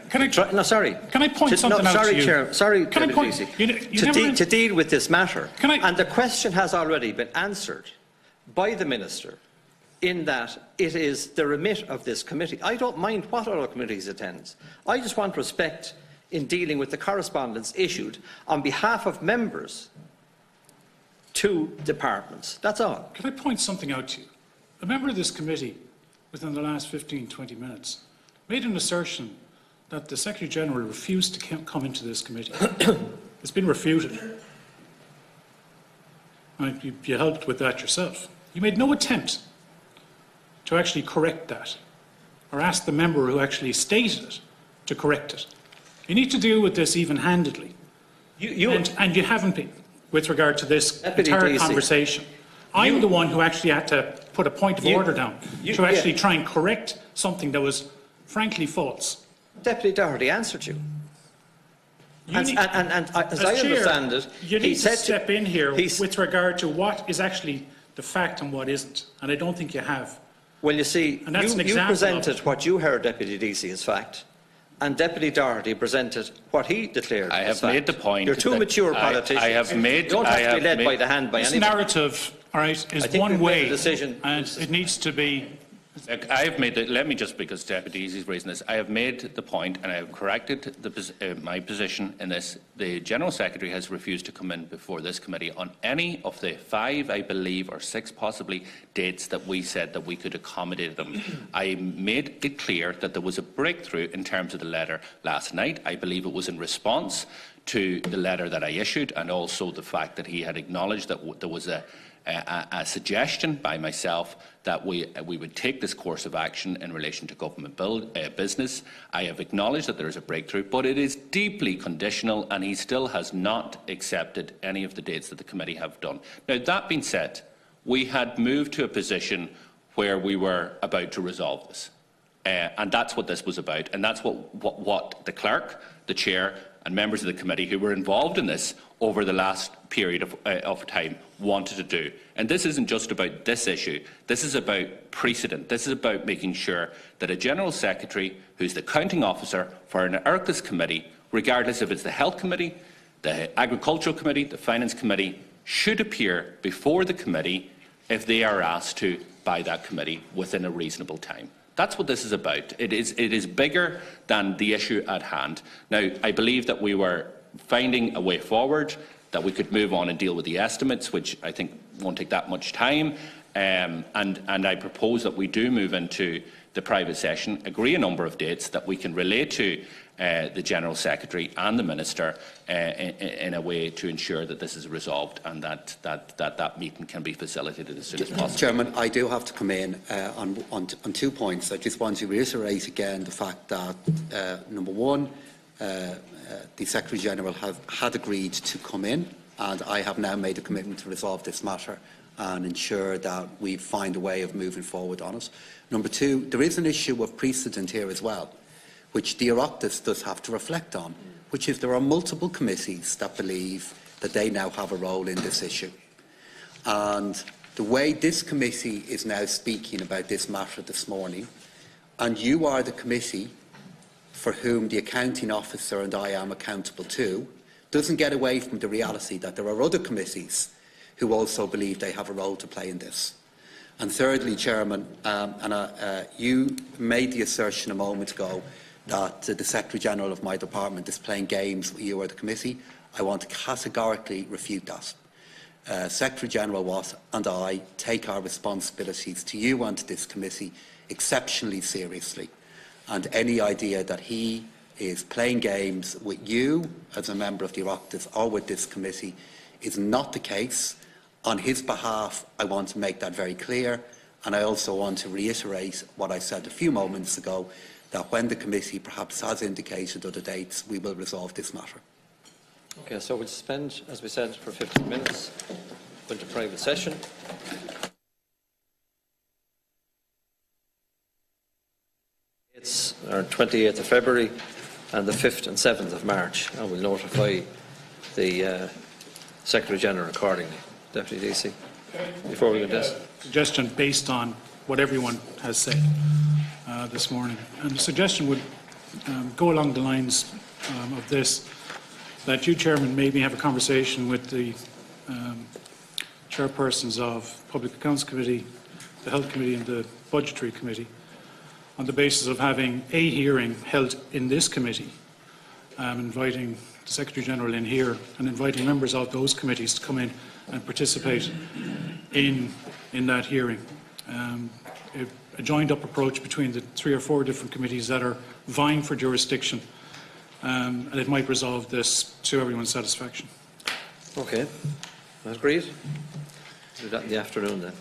Can I point something out to you? Sorry, Deputy Deasy. To deal with this matter. And the question has already been answered by the Minister in that it is the remit of this committee. I don't mind what other committees attends. I just want respect in dealing with the correspondence issued on behalf of members to departments. That's all. Can I point something out to you? A member of this committee, within the last 15-20 minutes, made an assertion that the Secretary-General refused to come into this committee. It's been refuted. You helped with that yourself. You made no attempt to actually correct that, or ask the member who actually stated it to correct it. You need to deal with this even-handedly. And you haven't been, with regard to this entire conversation. I'm the one who actually had to put a point of order down to actually try and correct something that was frankly false. Deputy Doherty answered you. You need- As I As chair, understand it, you he need to said step in here he's- with regard to what is actually the fact and what isn't, and I don't think you have. Well, you see, And that's an you example of presented it. what you heard Deputy Deasy as fact, and Deputy Doherty presented what he declared I as have made fact. the point. You're two that mature politicians. I have made. You don't I have to be led made- by the hand by This anybody. narrative, all right, is I think one we've made way, a decision. and it needs to be. Look, I have made the, let me just, because Deputy Easy's raising this, I have made the point and I have corrected my position in this. The General Secretary has refused to come in before this committee on any of the 5, I believe, or 6 possibly dates that we said that we could accommodate them. I made it clear that there was a breakthrough in terms of the letter last night. I believe it was in response to the letter that I issued, and also the fact that he had acknowledged that there was a suggestion by myself that we would take this course of action in relation to government business. I have acknowledged that there is a breakthrough, but it is deeply conditional, and he still has not accepted any of the dates that the committee have done. Now, that being said, we had moved to a position where we were about to resolve this. And that's what this was about, and that's what the clerk, the chair, and members of the committee who were involved in this over the last period of time wanted to do. And this isn't just about this issue. This is about precedent. This is about making sure that a General Secretary who's the counting officer for an Oireachtas committee, regardless if it's the Health Committee, the Agricultural Committee, the Finance Committee, should appear before the committee if they are asked to by that committee within a reasonable time. That's what this is about. It is bigger than the issue at hand. Now, I believe that we were finding a way forward, that we could move on and deal with the estimates, which I think won't take that much time. And I propose that we do move into the private session, agree a number of dates that we can relate to the General Secretary and the Minister in a way to ensure that this is resolved and that meeting can be facilitated as soon as possible. Chairman, I do have to come in on 2 points. I just want to reiterate again the fact that, number one, the Secretary-General had agreed to come in, and I have now made a commitment to resolve this matter and ensure that we find a way of moving forward on it. Number two, there is an issue of precedent here as well, which the Oireachtas does have to reflect on, which is there are multiple committees that believe that they now have a role in this issue. And the way this committee is now speaking about this matter this morning, and you are the committee for whom the accounting officer and I am accountable to, doesn't get away from the reality that there are other committees who also believe they have a role to play in this. And thirdly, Chairman, you made the assertion a moment ago that the Secretary-General of my department is playing games with you or the committee. I want to categorically refute that. Secretary-General and I take our responsibilities to you and to this committee exceptionally seriously. And any idea that he is playing games with you as a member of the Oireachtas or with this committee is not the case. On his behalf, I want to make that very clear, and I also want to reiterate what I said a few moments ago, that when the committee perhaps has indicated other dates, we will resolve this matter. Okay, so we'll suspend, as we said, for 15 minutes, go into private session. It's our 28th of February and the 5th and 7th of March, and we'll notify the Secretary-General accordingly. Deputy Deasy, before we go this. Suggestion based on what everyone has said this morning. And the suggestion would go along the lines of this, that you, Chairman, maybe have a conversation with the chairpersons of Public Accounts Committee, the Health Committee and the Budgetary Committee on the basis of having a hearing held in this committee, inviting the Secretary-General in here and inviting members of those committees to come in and participate in that hearing. A joined-up approach between the 3 or 4 different committees that are vying for jurisdiction, and it might resolve this to everyone's satisfaction. Okay, that's agreed. Do that in the afternoon then.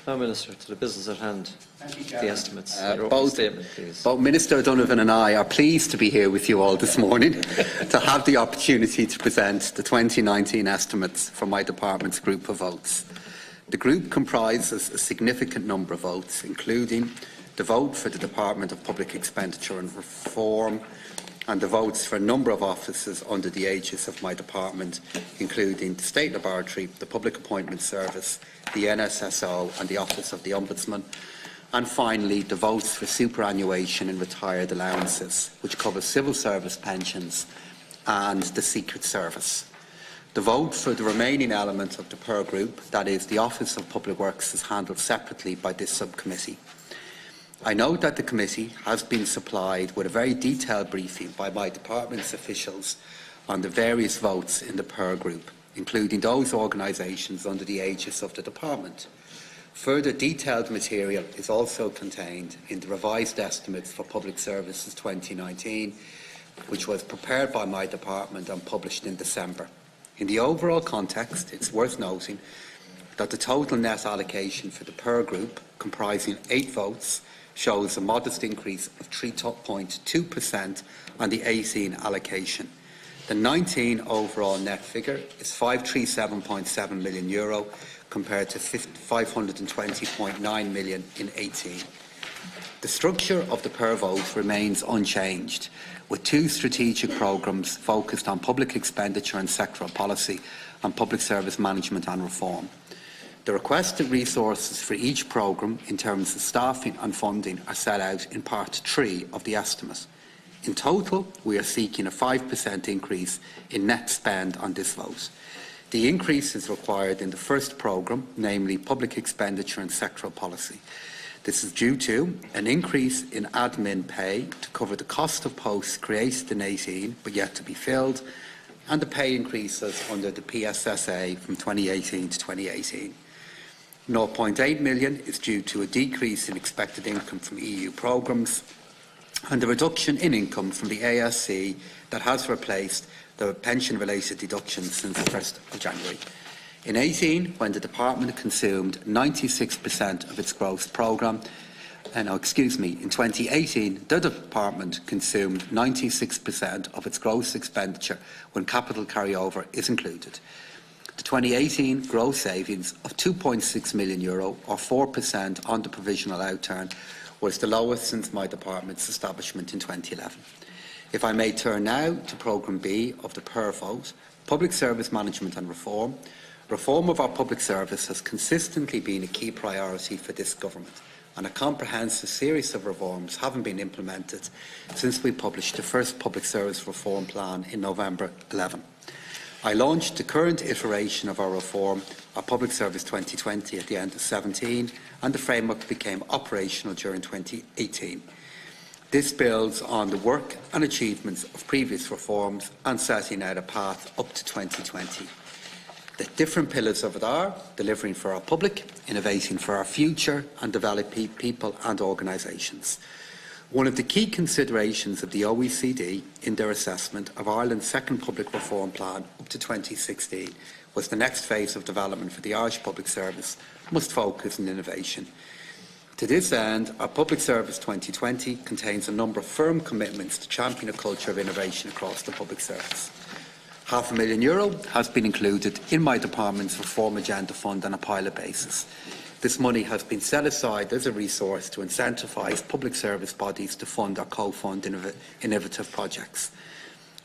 Now, Minister, to the business at hand, the estimates. Your opening statement, please. Both Minister Donovan and I are pleased to be here with you all this morning to have the opportunity to present the 2019 estimates for my department's group of votes. The group comprises a significant number of votes, including the vote for the Department of Public Expenditure and Reform, and the votes for a number of offices under the aegis of my department, including the State Laboratory, the Public Appointment Service, the NSSO and the Office of the Ombudsman, and finally the votes for superannuation and retired allowances, which covers civil service pensions and the Secret Service. The vote for the remaining element of the PER group, that is the Office of Public Works, is handled separately by this subcommittee. I note that the committee has been supplied with a very detailed briefing by my department's officials on the various votes in the PER group, including those organisations under the aegis of the department. Further detailed material is also contained in the revised estimates for Public Services 2019, which was prepared by my department and published in December. In the overall context, it's worth noting that the total net allocation for the PER group, comprising 8 votes, shows a modest increase of 3.2% on the 18 allocation. The 19 overall net figure is €537.7 million compared to €520.9 million in 18. The structure of the PER vote remains unchanged, with 2 strategic programmes focused on public expenditure and sectoral policy and public service management and reform. The requested resources for each programme in terms of staffing and funding are set out in Part 3 of the estimate. In total, we are seeking a 5% increase in net spend on this vote. The increase is required in the first programme, namely Public Expenditure and Sectoral Policy. This is due to an increase in admin pay to cover the cost of posts created in 18 but yet to be filled, and the pay increases under the PSSA from 2018 to 2018. 0.8 million is due to a decrease in expected income from EU programmes and the reduction in income from the ASC that has replaced the pension-related deductions since the 1st of January. In 18, when the department consumed 96% of its gross programme, in 2018, the department consumed 96% of its gross expenditure when capital carryover is included. The 2018 gross savings of €2.6 million, or 4% on the provisional outturn, was the lowest since my department's establishment in 2011. If I may turn now to Programme B of the PER vote, Public Service Management and Reform. Reform of our public service has consistently been a key priority for this government, and a comprehensive series of reforms haven't been implemented since we published the first Public Service Reform Plan in November 11. I launched the current iteration of our reform, our Public Service 2020, at the end of 17, and the framework became operational during 2018. This builds on the work and achievements of previous reforms and setting out a path up to 2020. The different pillars of it are delivering for our public, innovating for our future, and developing people and organisations. One of the key considerations of the OECD in their assessment of Ireland's second public reform plan up to 2016 was the next phase of development for the Irish public service must focus on innovation. To this end, our Public Service 2020 contains a number of firm commitments to champion a culture of innovation across the public service. €500,000 has been included in my department's Reform Agenda Fund on a pilot basis. This money has been set aside as a resource to incentivise public service bodies to fund or co-fund innovative projects.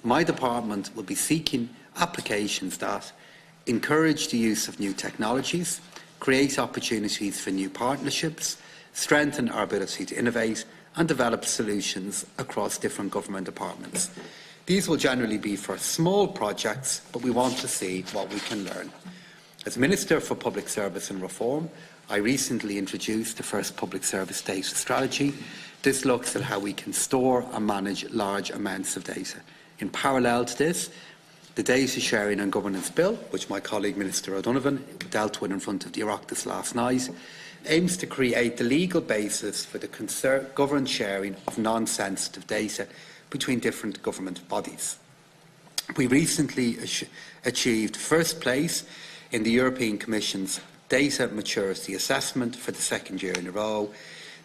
My department will be seeking applications that encourage the use of new technologies, create opportunities for new partnerships, strengthen our ability to innovate and develop solutions across different government departments. These will generally be for small projects, but we want to see what we can learn. As Minister for Public Service and Reform, I recently introduced the first public service data strategy. This looks at how we can store and manage large amounts of data. In parallel to this, the Data Sharing and Governance Bill, which my colleague Minister O'Donovan dealt with in front of the Oireachtas last night, aims to create the legal basis for the governed sharing of non-sensitive data between different government bodies. We recently achieved first place in the European Commission's Data Maturity Assessment for the second year in a row.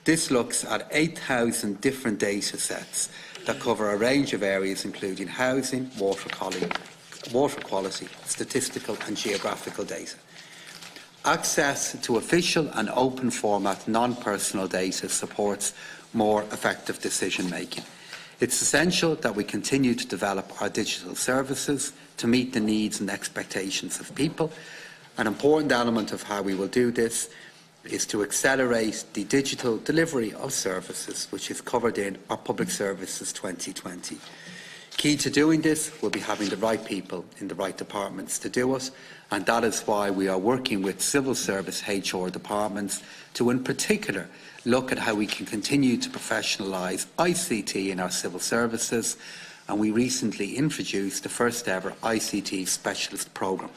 This looks at 8,000 different data sets that cover a range of areas including housing, water quality, statistical and geographical data. Access to official and open format non-personal data supports more effective decision making. It's essential that we continue to develop our digital services to meet the needs and expectations of people. An important element of how we will do this is to accelerate the digital delivery of services, which is covered in our Public Services 2020. Key to doing this will be having the right people in the right departments to do it, and that is why we are working with civil service HR departments to, in particular, look at how we can continue to professionalise ICT in our civil services, and we recently introduced the first ever ICT specialist programme.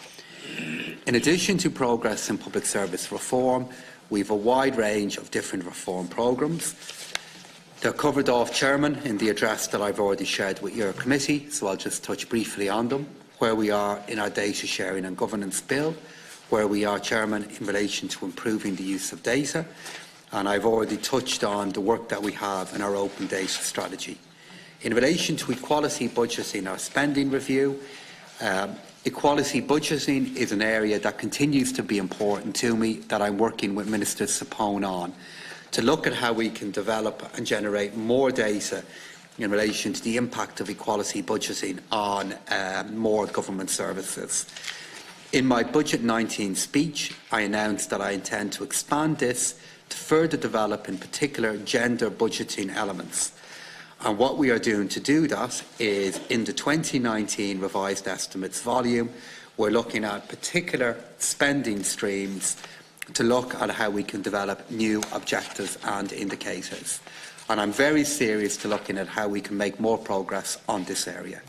In addition to progress in public service reform, we have a wide range of different reform programmes. They're covered off, Chairman, in the address that I've already shared with your committee, so I'll just touch briefly on them. Where we are in our data sharing and governance bill, where we are, Chairman, in relation to improving the use of data, and I've already touched on the work that we have in our open data strategy. In relation to equality budgeting, our spending review, equality budgeting is an area that continues to be important to me, that I'm working with Minister Sapone on, to look at how we can develop and generate more data in relation to the impact of equality budgeting on more government services. In my Budget 19 speech, I announced that I intend to expand this to further develop, in particular, gender budgeting elements. And what we are doing to do that is, in the 2019 revised estimates volume, we're looking at particular spending streams to look at how we can develop new objectives and indicators. And I'm very serious to looking at how we can make more progress on this area.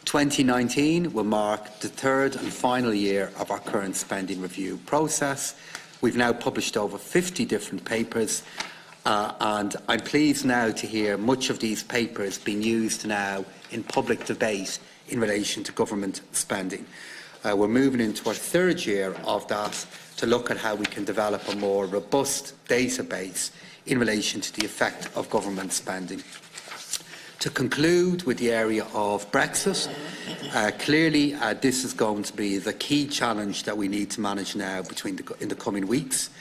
2019 will mark the third and final year of our current spending review process. We've now published over 50 different papers, and I'm pleased now to hear much of these papers being used now in public debate in relation to government spending. We're moving into our third year of that to look at how we can develop a more robust database in relation to the effect of government spending. To conclude with the area of Brexit, clearly this is going to be the key challenge that we need to manage now in the coming weeks.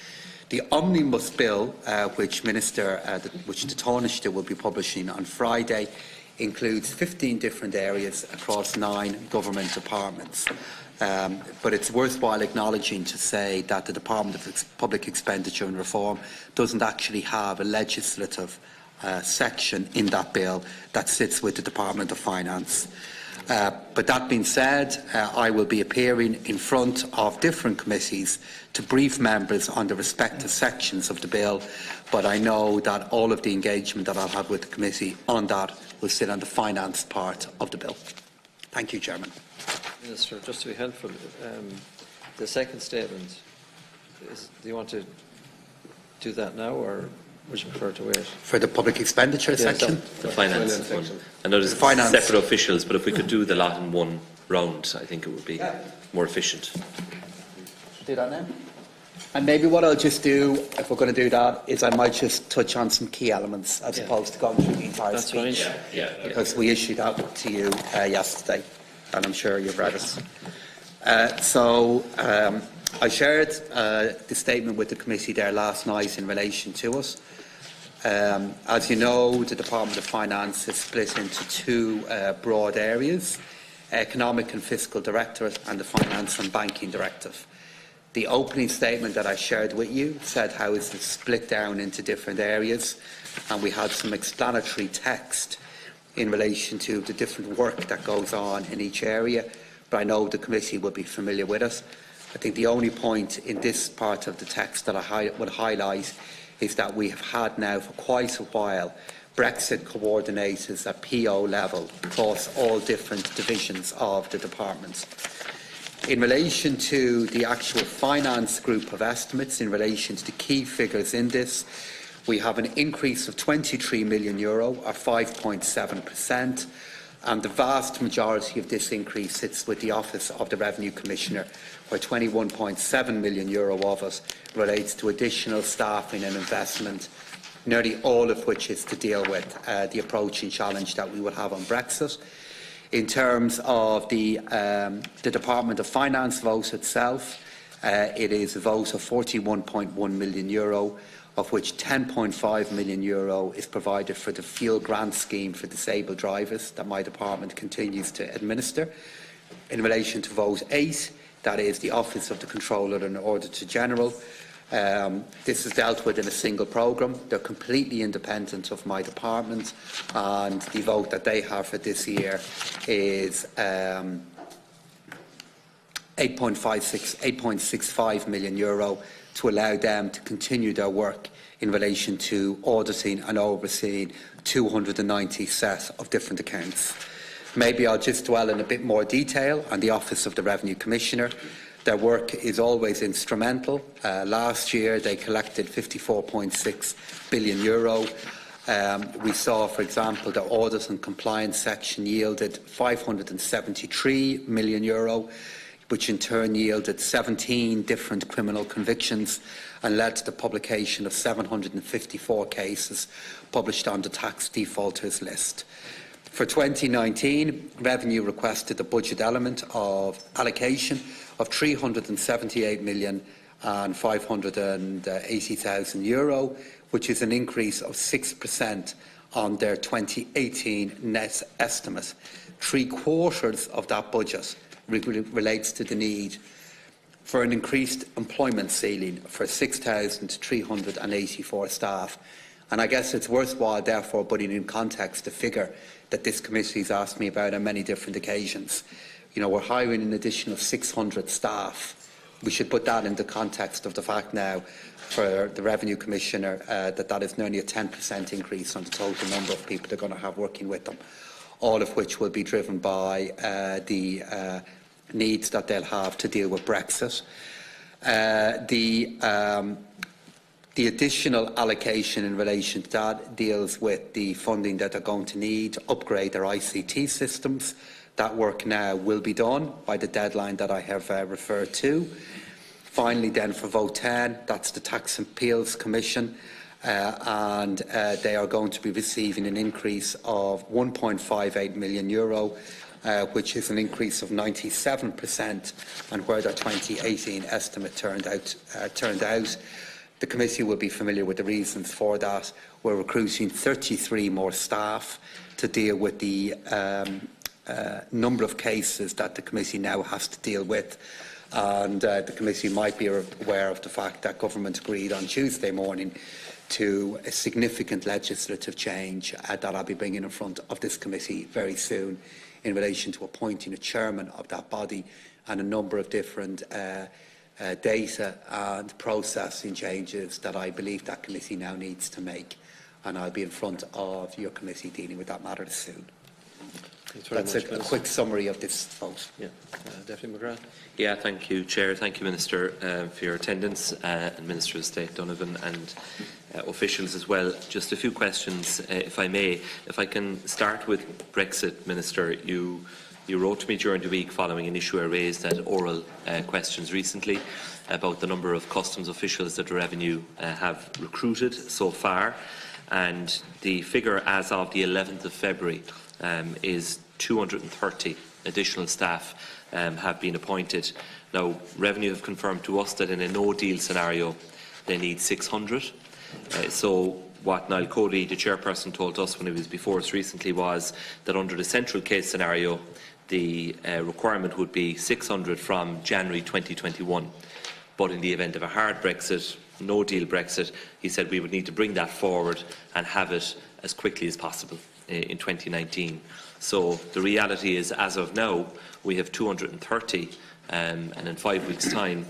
The Omnibus Bill, which the Taoiseach will be publishing on Friday, includes 15 different areas across 9 government departments. But it's worthwhile acknowledging to say that the Department of Public Expenditure and Reform doesn't actually have a legislative section in that bill that sits with the Department of Finance. But that being said, I will be appearing in front of different committees to brief members on the respective sections of the bill, but I know that all of the engagement that I'll have with the committee on that will sit on the finance part of the bill. Thank you, Chairman. Minister, just to be helpful, the second statement, do you want to do that now, or would you prefer to wait? For the public expenditure section? The finance one. I know there's separate officials, but if we could do the lot in one round, I think it would be more efficient. Do that now? And maybe what I'll just do, if we're going to do that, is I might just touch on some key elements as opposed to going through the entire speech. Because we issued that to you yesterday, and I'm sure you've read it. I shared the statement with the committee there last night in relation to it. As you know, the Department of Finance is split into 2 broad areas: Economic and Fiscal Directorate and the Finance and Banking Directive. The opening statement that I shared with you said how it's split down into different areas, and we had some explanatory text in relation to the different work that goes on in each area, but I know the committee will be familiar with it. I think the only point in this part of the text that I would highlight is that we have had now for quite a while Brexit coordinators at PO level across all different divisions of the department. In relation to the actual finance group of estimates, in relation to the key figures in this, we have an increase of €23 million, or 5.7%, and the vast majority of this increase sits with the Office of the Revenue Commissioner, where €21.7 million of it relates to additional staffing and investment, nearly all of which is to deal with the approaching challenge that we will have on Brexit. In terms of the Department of Finance vote itself, It is a vote of €41.1 million, of which €10.5 million is provided for the fuel grant scheme for disabled drivers that my department continues to administer. In relation to vote 8, that is the Office of the Controller and Auditor General, this is dealt with in a single programme. They're completely independent of my department, and the vote that they have for this year is €8.65 million to allow them to continue their work in relation to auditing and overseeing 290 sets of different accounts. Maybe I'll just dwell in a bit more detail on the Office of the Revenue Commissioner. Their work is always instrumental. Last year they collected €54.6 billion. We saw, for example, the audit and compliance section yielded €573 million, which in turn yielded 17 different criminal convictions and led to the publication of 754 cases published on the tax defaulters list. For 2019, Revenue requested a budget element of allocation of €378,580,000, which is an increase of 6% on their 2018 net estimate. 3/4 of that budget relates to the need for an increased employment ceiling for 6,384 staff. And I guess it's worthwhile, therefore, putting in context the figure that this committee has asked me about on many different occasions. You know, we're hiring an additional 600 staff. We should put that in the context of the fact now for the Revenue Commissioner that is nearly a 10% increase on the total number of people they're going to have working with them, all of which will be driven by the needs that they'll have to deal with Brexit. The additional allocation in relation to that deals with the funding that they're going to need to upgrade their ICT systems. That work now will be done by the deadline that I have referred to. Finally, then, for vote 10, that's the Tax Appeals Commission, and they are going to be receiving an increase of €1.58 million, which is an increase of 97% on where their 2018 estimate turned out. The committee will be familiar with the reasons for that. We're recruiting 33 more staff to deal with the number of cases that the committee now has to deal with. And the committee might be aware of the fact that government agreed on Tuesday morning to a significant legislative change that I'll be bringing in front of this committee very soon in relation to appointing a chairman of that body and a number of different data and processing changes that I believe that committee now needs to make. And I'll be in front of your committee dealing with that matter soon. That's a quick summary of this vote. Yeah. Deputy McGrath. Yeah, thank you, Chair. Thank you, Minister, for your attendance, and Minister of State Donovan and officials as well. Just a few questions, if I may. If I can start with Brexit, Minister. You wrote to me during the week following an issue I raised at oral questions recently about the number of customs officials that the Revenue have recruited so far, and the figure as of the 11th of February is 230 additional staff have been appointed. Now, Revenue have confirmed to us that in a no-deal scenario they need 600. So what Niall Cody, the chairperson, told us when he was before us recently was that under the central case scenario the requirement would be 600 from January 2021. But in the event of a hard Brexit, no-deal Brexit, he said we would need to bring that forward and have it as quickly as possible in 2019. So the reality is, as of now, we have 230, and in 5 weeks' time,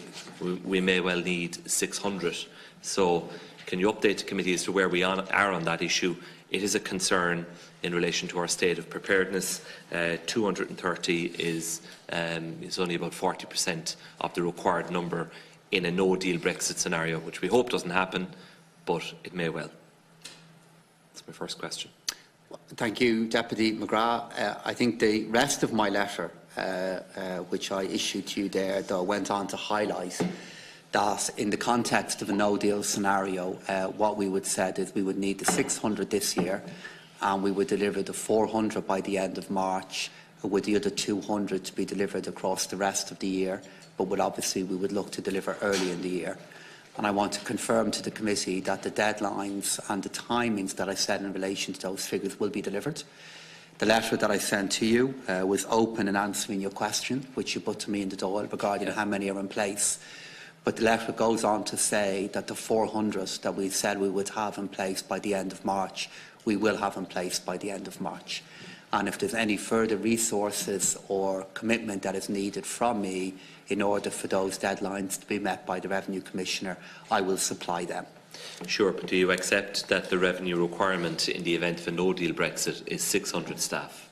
we may well need 600. So can you update the committee as to where we are on that issue? It is a concern in relation to our state of preparedness. 230 is only about 40% of the required number in a no-deal Brexit scenario, which we hope doesn't happen, but it may well. That's my first question. Thank you, Deputy McGrath. I think the rest of my letter, which I issued to you there, though, went on to highlight that in the context of a no-deal scenario, what we would said is we would need the 600 this year, and we would deliver the 400 by the end of March, with the other 200 to be delivered across the rest of the year, but we would look to deliver early in the year. And I want to confirm to the committee that the deadlines and the timings that I said in relation to those figures will be delivered. The letter that I sent to you was open in answering your question, which you put to me in the Dáil regarding how many are in place. But the letter goes on to say that the 400 that we said we would have in place by the end of March, we will have in place by the end of March. And if there's any further resources or commitment that is needed from me in order for those deadlines to be met by the Revenue Commissioner, I will supply them. Sure, but do you accept that the revenue requirement in the event of a no-deal Brexit is 600 staff,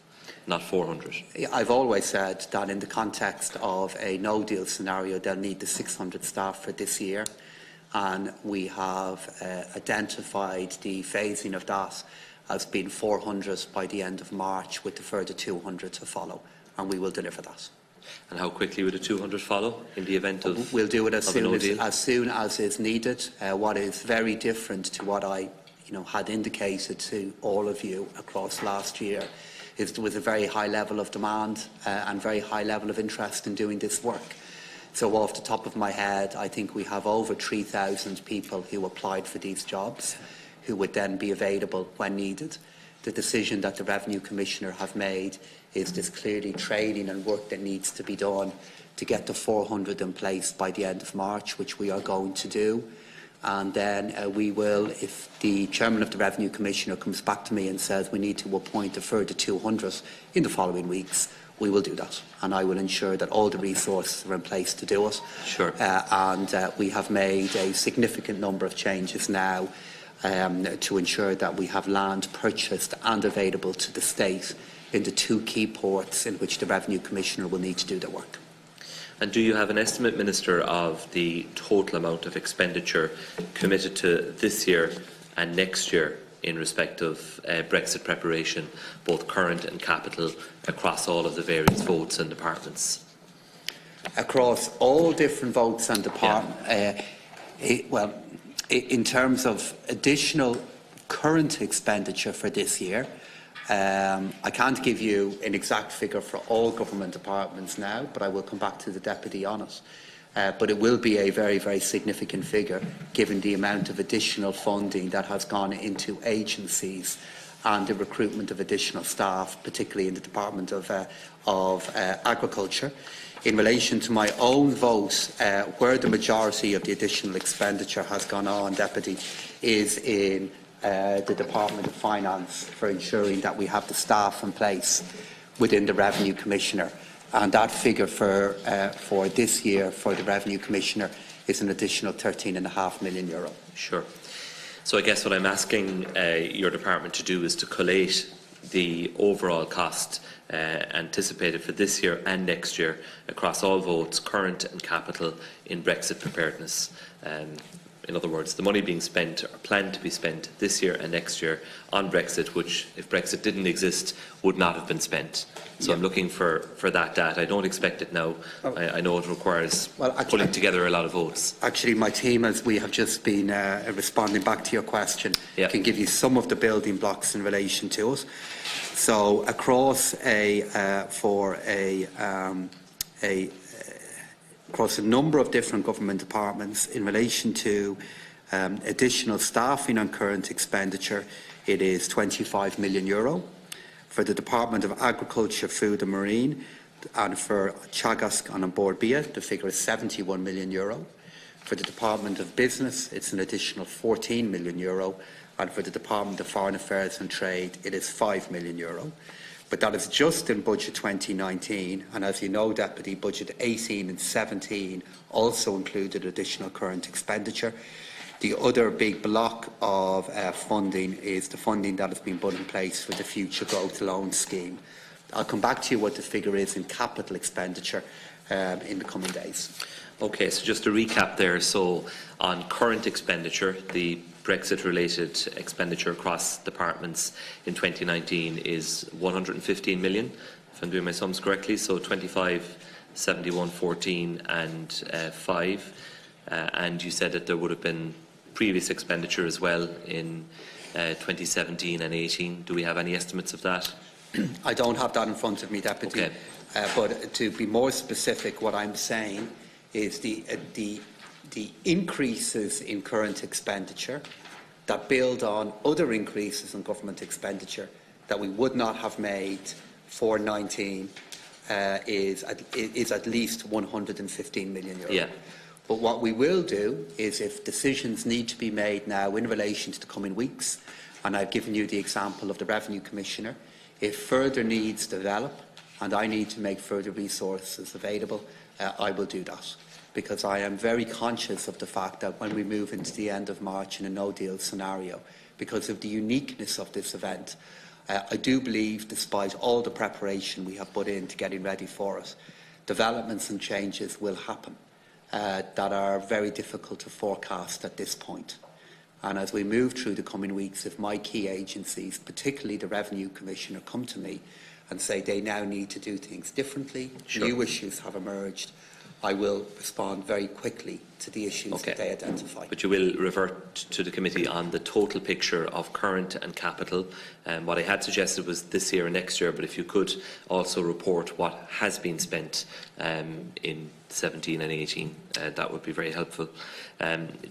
not 400? I've always said that in the context of a no-deal scenario, they'll need the 600 staff for this year, and we have identified the phasing of that as being 400 by the end of March, with the further 200 to follow, and we will deliver that. And how quickly would the 200 follow in the event of We'll do it as soon as is needed. What is very different to what I had indicated to all of you across last year is there was a very high level of demand and very high level of interest in doing this work. So off the top of my head, I think we have over 3,000 people who applied for these jobs, who would then be available when needed. The decision that the Revenue Commissioner have made is there's clearly training and work that needs to be done to get the 400 in place by the end of March, which we are going to do. And then we will, if the Chairman of the Revenue Commissioner comes back to me and says we need to appoint a further 200 in the following weeks, we will do that. And I will ensure that all the resources are in place to do it. Sure. We have made a significant number of changes now to ensure that we have land purchased and available to the state in the two key ports in which the Revenue Commissioner will need to do their work. And do you have an estimate, Minister, of the total amount of expenditure committed to this year and next year in respect of Brexit preparation, both current and capital, across all of the various votes and departments? Across all different votes and departments, in terms of additional current expenditure for this year, I can't give you an exact figure for all government departments now, but I will come back to the Deputy on it. But it will be a very, very significant figure, given the amount of additional funding that has gone into agencies and the recruitment of additional staff, particularly in the Department of Agriculture. In relation to my own vote, where the majority of the additional expenditure has gone on, Deputy, is in the Department of Finance, for ensuring that we have the staff in place within the Revenue Commissioner. And that figure for this year for the Revenue Commissioner is an additional €13.5 million. Sure. So I guess what I'm asking your department to do is to collate the overall cost anticipated for this year and next year across all votes, current and capital, in Brexit preparedness. In other words, the money being spent or planned to be spent this year and next year on Brexit, which, if Brexit didn't exist, would not have been spent. So yeah. I'm looking for that data. I don't expect it now. I know it requires pulling together a lot of votes. Actually, my team, as we have just been responding back to your question, can give you some of the building blocks in relation to it. So across across a number of different government departments, in relation to additional staffing on current expenditure, it is €25 million. For the Department of Agriculture, Food and Marine, and for Teagasc and An Bord Bia, the figure is €71 million. For the Department of Business, it's an additional €14 million. And for the Department of Foreign Affairs and Trade, it is €5 million. But that is just in budget 2019, and as you know, Deputy, budget 18 and 17 also included additional current expenditure. The other big block of funding is the funding that has been put in place for the Future Growth Loan Scheme. I'll come back to you what the figure is in capital expenditure in the coming days. Okay, so just to recap there, so on current expenditure, the Brexit-related expenditure across departments in 2019 is 115 million, if I'm doing my sums correctly, so 25, 71, 14 and 5. And you said that there would have been previous expenditure as well in 2017 and 18. Do we have any estimates of that? I don't have that in front of me, Deputy. Okay. But to be more specific, what I'm saying is the increases in current expenditure that build on other increases in government expenditure that we would not have made for 19 is at least 115 million euro. Yeah. But what we will do is, if decisions need to be made now in relation to the coming weeks, and I've given you the example of the Revenue Commissioner, if further needs develop and I need to make further resources available, I will do that. Because I am very conscious of the fact that when we move into the end of March in a no-deal scenario, because of the uniqueness of this event, I do believe, despite all the preparation we have put into getting ready for it, developments and changes will happen that are very difficult to forecast at this point. And as we move through the coming weeks, if my key agencies, particularly the Revenue Commissioner, come to me and say they now need to do things differently, Sure. new issues have emerged, I will respond very quickly to the issues that they identify. But you will revert to the committee on the total picture of current and capital. What I had suggested was this year and next year, but if you could also report what has been spent in 17 and 18, that would be very helpful.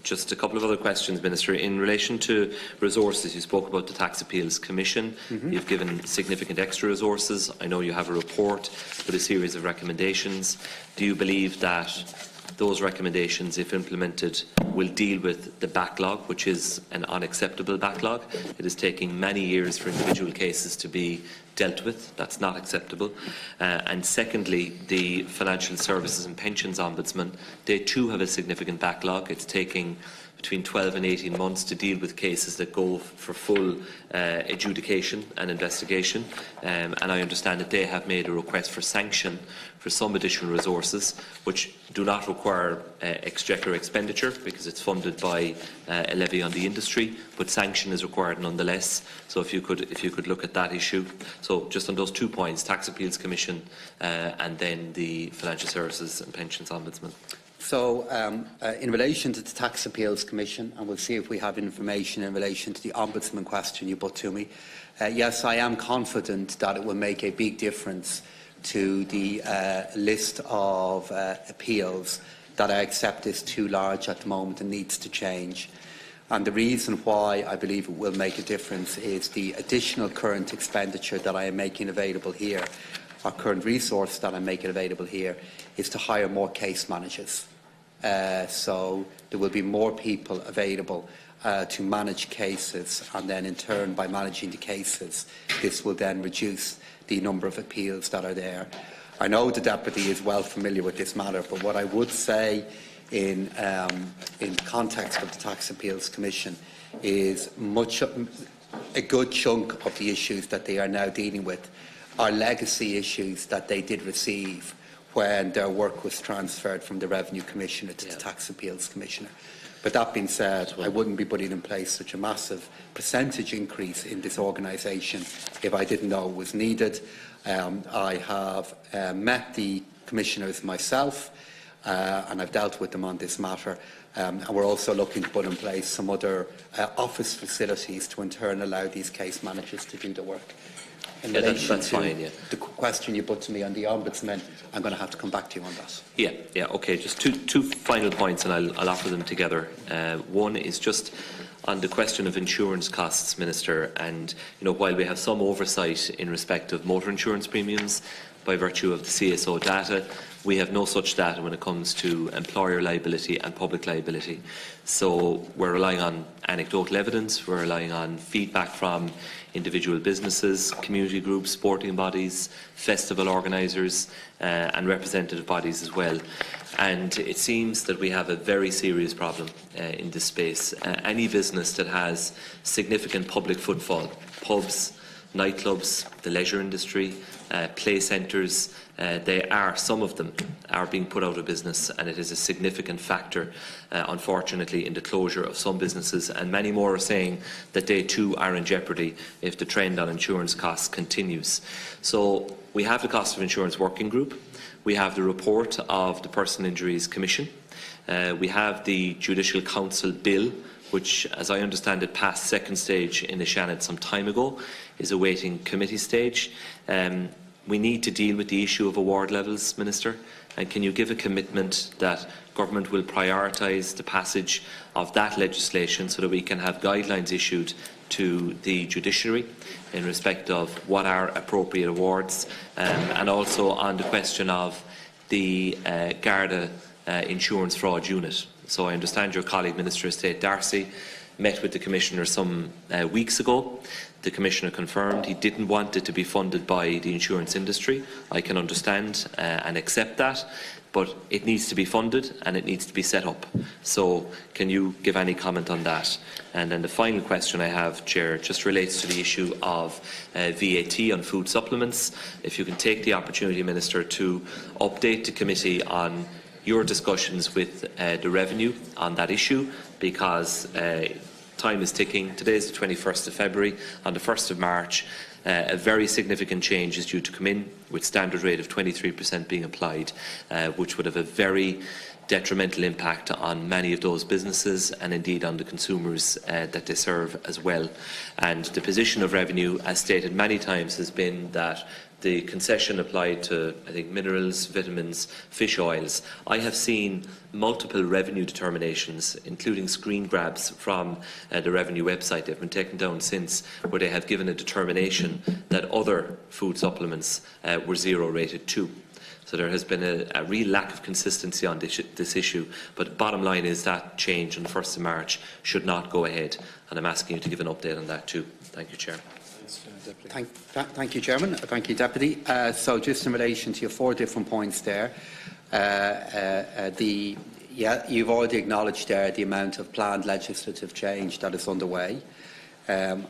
Just a couple of other questions, Minister. In relation to resources, you spoke about the Tax Appeals Commission. You've given significant extra resources. I know you have a report with a series of recommendations. Do you believe that those recommendations, if implemented, will deal with the backlog, which is an unacceptable backlog? It is taking many years for individual cases to be dealt with. That's not acceptable. And secondly, the Financial Services and Pensions Ombudsman, they too have a significant backlog. It's taking between 12 and 18 months to deal with cases that go for full adjudication and investigation. And I understand that they have made a request for sanction for some additional resources, which do not require exchequer expenditure because it's funded by a levy on the industry, but sanction is required nonetheless. So if you could look at that issue. So just on those 2 points, Tax Appeals Commission and then the Financial Services and Pensions Ombudsman. So, in relation to the Tax Appeals Commission, and we'll see if we have information in relation to the Ombudsman question you put to me, yes, I am confident that it will make a big difference to the list of appeals that I accept is too large at the moment and needs to change. And the reason why I believe it will make a difference is the additional current expenditure that I am making available here, or current resource that I'm making available here, is to hire more case managers. So there will be more people available to manage cases, and then in turn, by managing the cases, this will then reduce the number of appeals that are there. I know the Deputy is well familiar with this matter, but what I would say in context of the Tax Appeals Commission is a good chunk of the issues that they are now dealing with are legacy issues that they did receive when their work was transferred from the Revenue Commissioner to the Tax Appeals Commissioner. But that being said, I wouldn't be putting in place such a massive percentage increase in this organisation if I didn't know it was needed. I have met the commissioners myself and I've dealt with them on this matter, and we're also looking to put in place some other office facilities to in turn allow these case managers to do the work. In relation to the question you put to me on the Ombudsman, I'm going to have to come back to you on that. Yeah, okay. Just two final points, and I'll offer them together. One is just on the question of insurance costs, Minister, and while we have some oversight in respect of motor insurance premiums by virtue of the CSO data, we have no such data when it comes to employer liability and public liability. So we're relying on anecdotal evidence, we're relying on feedback from individual businesses, community groups, sporting bodies, festival organisers and representative bodies as well. And it seems that we have a very serious problem in this space. Any business that has significant public footfall, pubs, nightclubs, the leisure industry, play centres, some of them are being put out of business, and it is a significant factor, unfortunately, in the closure of some businesses, and many more are saying that they too are in jeopardy if the trend on insurance costs continues. So we have the Cost of Insurance Working Group, we have the report of the Personal Injuries Commission, we have the Judicial Council bill which, as I understand it, passed second stage in the Shannon some time ago, is awaiting committee stage. We need to deal with the issue of award levels, Minister, and can you give a commitment that government will prioritise the passage of that legislation so that we can have guidelines issued to the judiciary in respect of what are appropriate awards, and also on the question of the Garda insurance fraud unit. So I understand your colleague Minister of State Deasy met with the Commissioner some weeks ago. The Commissioner confirmed he didn't want it to be funded by the insurance industry. I can understand and accept that, but it needs to be funded and it needs to be set up. So can you give any comment on that? And then the final question I have, Chair, just relates to the issue of VAT on food supplements. If you can take the opportunity, Minister, to update the committee on your discussions with the revenue on that issue, because time is ticking. Today is the 21st of February. On the 1st of March, a very significant change is due to come in, with standard rate of 23% being applied, which would have a very detrimental impact on many of those businesses and indeed on the consumers that they serve as well. And the position of revenue, as stated many times, has been that the concession applied to, I think, minerals, vitamins, fish oils. I have seen multiple revenue determinations, including screen grabs from the revenue website. They've been taken down since, where they have given a determination that other food supplements were zero rated too. So there has been a real lack of consistency on this issue. But the bottom line is that change on the 1st of March should not go ahead. And I'm asking you to give an update on that too. Thank you, Chair. Thank you, Chairman. Thank you, Deputy. So just in relation to your 4 different points there, you've already acknowledged there the amount of planned legislative change that is underway. I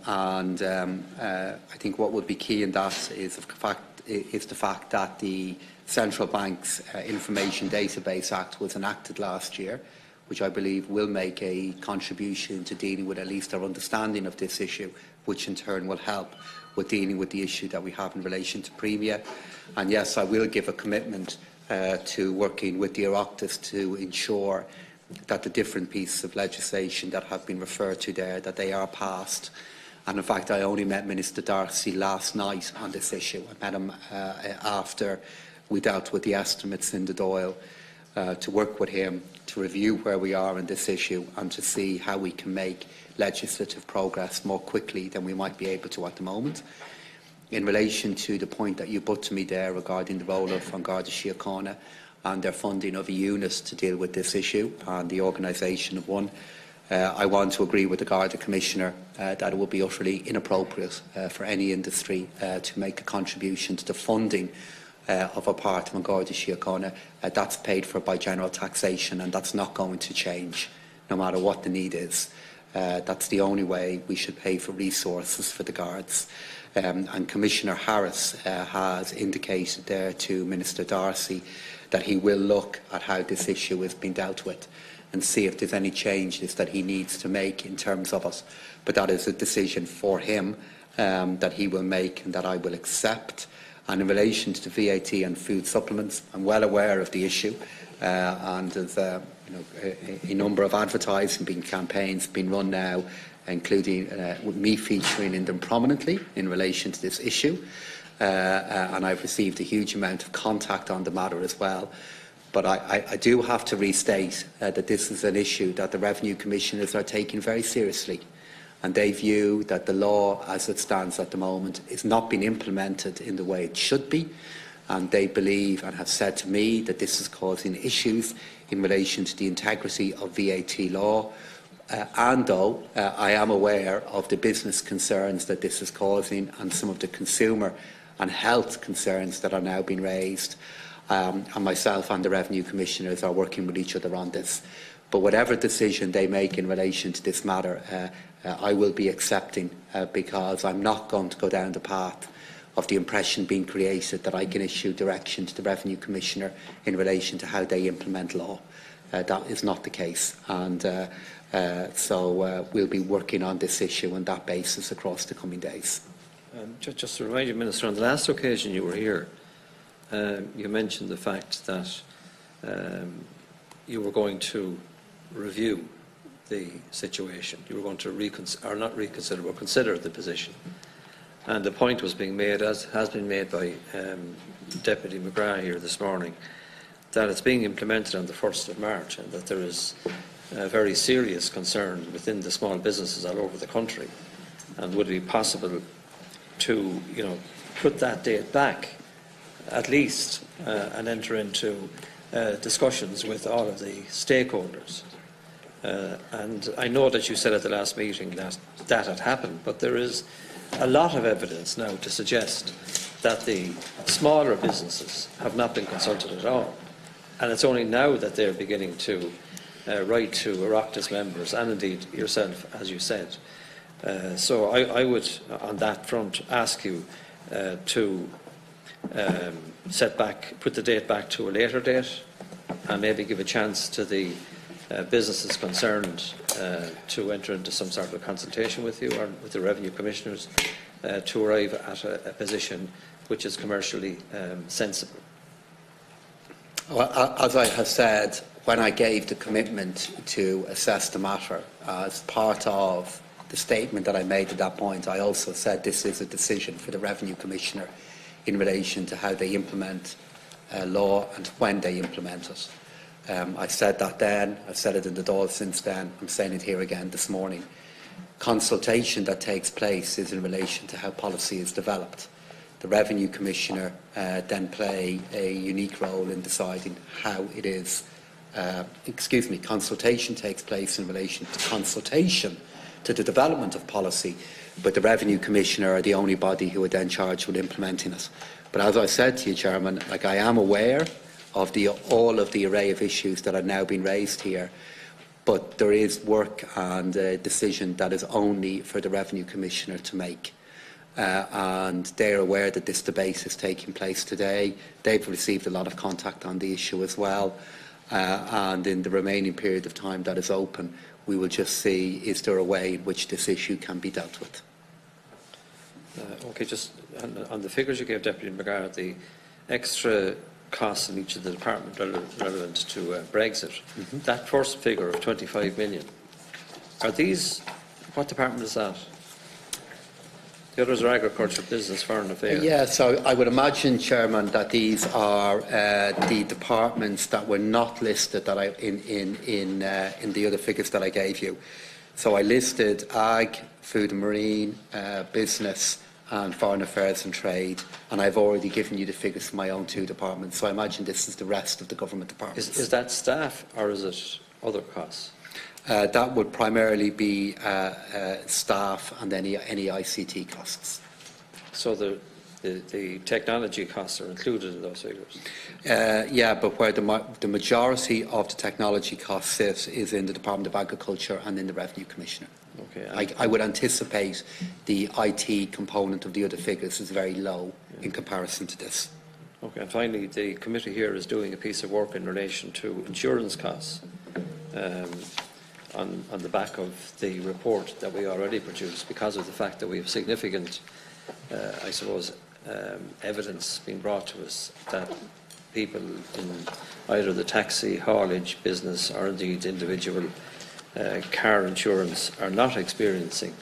think what would be key in that is the fact that the Central Bank's Information Database Act was enacted last year, which I believe will make a contribution to dealing with at least our understanding of this issue, which in turn will help with dealing with the issue that we have in relation to premia. And yes, I will give a commitment to working with the Oireachtas to ensure that the different pieces of legislation that have been referred to there, that they are passed. And in fact, I only met Minister Deasy last night on this issue. I met him after we dealt with the estimates in the Dáil, to work with him to review where we are in this issue and to see how we can make legislative progress more quickly than we might be able to at the moment. In relation to the point that you put to me there regarding the role of An Garda Síochána and their funding of a unit to deal with this issue and the organisation of one, I want to agree with the Garda Commissioner that it would be utterly inappropriate for any industry to make a contribution to the funding of a part of An Garda Síochána. That's paid for by general taxation, and that's not going to change no matter what the need is. That's the only way we should pay for resources for the Guards. And Commissioner Harris has indicated there to Minister Deasy that he will look at how this issue is being dealt with and see if there's any changes that he needs to make in terms of it. But that is a decision for him that he will make and that I will accept. And in relation to the VAT and food supplements, I'm well aware of the issue, and there's a number of advertising campaigns being run now, including with me featuring in them prominently in relation to this issue. And I've received a huge amount of contact on the matter as well. But I do have to restate that this is an issue that the Revenue Commissioners are taking very seriously. And they view that the law as it stands at the moment is not being implemented in the way it should be. And they believe and have said to me that this is causing issues in relation to the integrity of VAT law. And though I am aware of the business concerns that this is causing and some of the consumer and health concerns that are now being raised, and myself and the Revenue Commissioners are working with each other on this. But whatever decision they make in relation to this matter, I will be accepting, because I'm not going to go down the path of the impression being created that I can issue direction to the Revenue Commissioner in relation to how they implement law. That is not the case. And so we'll be working on this issue on that basis across the coming days. Just to remind you, Minister, on the last occasion you were here, you mentioned the fact that you were going to review the situation. You were going to consider the position. And the point was being made, as has been made by Deputy McGrath here this morning, that it's being implemented on the 1st of March and that there is a very serious concern within the small businesses all over the country. And would it be possible to, put that date back at least and enter into discussions with all of the stakeholders? And I know that you said at the last meeting that that had happened, but there is a lot of evidence now to suggest that the smaller businesses have not been consulted at all. And it's only now that they're beginning to write to Oireachtas members, and indeed yourself, as you said. So I would, on that front, ask you to put the date back to a later date, and maybe give a chance to the businesses concerned to enter into some sort of consultation with you or with the Revenue Commissioners to arrive at a position which is commercially sensible. Well, as I have said, when I gave the commitment to assess the matter, as part of the statement that I made at that point, I also said this is a decision for the Revenue Commissioner in relation to how they implement law and when they implement it. I said that then, I've said it in the Dáil since then, I'm saying it here again this morning. Consultation that takes place is in relation to how policy is developed. The Revenue Commissioner then play a unique role in deciding how it is. Consultation takes place in relation to consultation to the development of policy, but the Revenue Commissioner are the only body who are then charged with implementing it. But as I said to you, Chairman, I am aware of all of the array of issues that are now being raised here, but there is work and a decision that is only for the Revenue Commissioner to make. And they're aware that this debate is taking place today. They've received a lot of contact on the issue as well. And in the remaining period of time that is open, we will just see, is there a way in which this issue can be dealt with? Okay, just on the figures you gave, Deputy McGrath, the extra costs in each of the departments relevant to Brexit, that first figure of 25 million, are these, what department is that? The others are agriculture, business, foreign affairs. Yeah, so I would imagine, Chairman, that these are the departments that were not listed that in the other figures that I gave you. So I listed Ag, Food and Marine, Business and Foreign Affairs and Trade, and I've already given you the figures for my own two departments. So I imagine this is the rest of the government departments. Is that staff or is it other costs? That would primarily be staff and any ICT costs. So the technology costs are included in those figures? Yeah, but where the majority of the technology costs sit is in the Department of Agriculture and in the Revenue Commissioner. Okay. I would anticipate the IT component of the other figures is very low in comparison to this. Okay, and finally, the committee here is doing a piece of work in relation to insurance costs. On the back of the report that we already produced, because of the fact that we have significant, I suppose, evidence being brought to us that people in either the taxi, haulage, business or indeed individual car insurance are not experiencing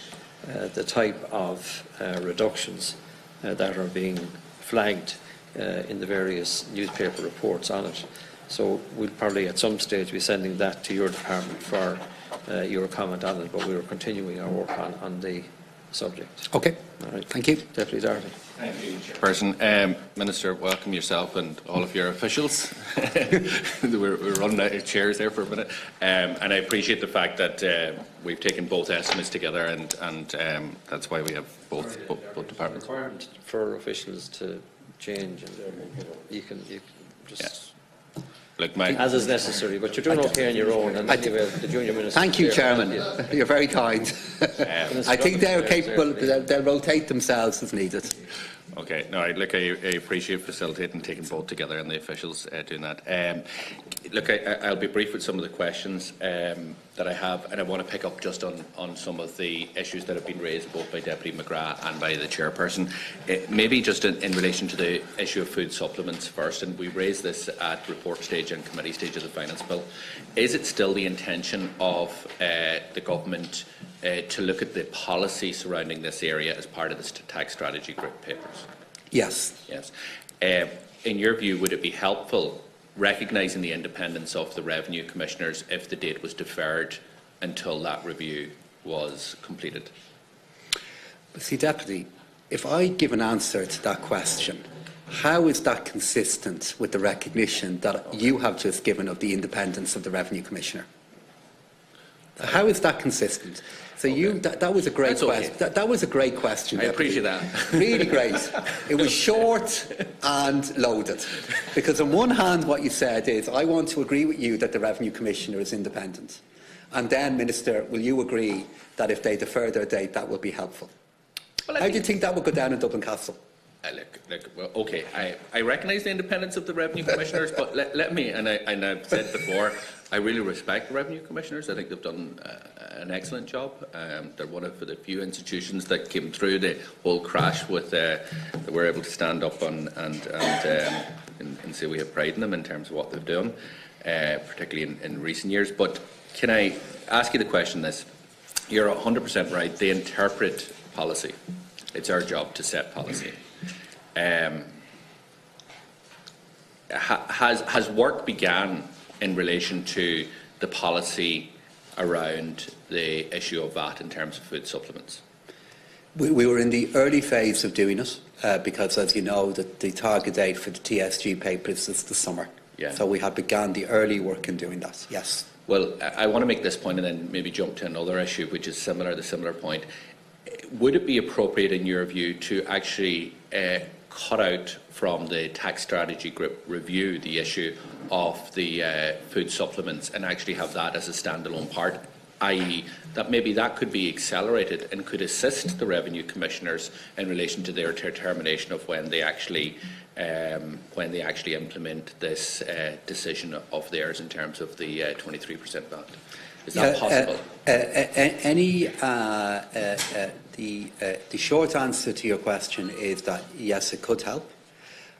the type of reductions that are being flagged in the various newspaper reports on it. So we'll probably at some stage be sending that to your department for your comment on it, but we are continuing our work on the subject. Okay. All right. Thank you. Deputy Doherty. Thank you, Chairperson. Minister, welcome yourself and all of your officials. we're running out of chairs there for a minute. And I appreciate the fact that we've taken both estimates together and that's why we have both departments. Requirement for officials to change, and you can just... Yeah. Look, as is necessary, but you're doing okay on your own. And anyway, the junior minister. Thank you, Chairman. You're very kind. I think they're capable. They'll rotate themselves as needed. Okay. No, I appreciate facilitating, taking both together, and the officials doing that. I'll be brief with some of the questions that I have, and I want to pick up just on some of the issues that have been raised both by Deputy McGrath and by the chairperson. Maybe just in relation to the issue of food supplements first, and we raised this at report stage and committee stage of the finance bill. Is it still the intention of the government to look at the policy surrounding this area as part of the tax strategy group papers? Yes. Yes. In your view, would it be helpful recognising the independence of the revenue commissioners if the date was deferred until that review was completed? See, Deputy, if I give an answer to that question, how is that consistent with the recognition that you have just given of the independence of the revenue commissioner? How is that consistent? So that was a great question. Okay. That was a great question. I Deputy. appreciate that. Really great. It was short and loaded. Because on one hand, what you said is, I want to agree with you that the revenue commissioner is independent. And then, Minister, will you agree that if they defer their date, that will be helpful? Well, How do you think that would go down in Dublin Castle? Well, okay, I recognise the independence of the revenue commissioners, but let me, and I've said before, I really respect the revenue commissioners. I think they've done an excellent job. They're one of the few institutions that came through the whole crash with that we're able to stand up and say we have pride in them in terms of what they've done, particularly in recent years. But can I ask you the question this? You're 100% right. They interpret policy. It's our job to set policy. Has work begun in relation to the policy around the issue of VAT in terms of food supplements? We were in the early phase of doing it because, as you know, the target date for the TSG papers is the summer. Yeah. So we had begun the early work in doing that, yes. Well, I want to make this point and then maybe jump to another issue which is the similar point. Would it be appropriate, in your view, to actually cut out from the tax strategy group review the issue of the food supplements and actually have that as a standalone part, i.e. that maybe that could be accelerated and could assist the revenue commissioners in relation to their determination of when they actually implement this decision of theirs in terms of the 23% VAT? Is that possible? The short answer to your question is that yes, it could help.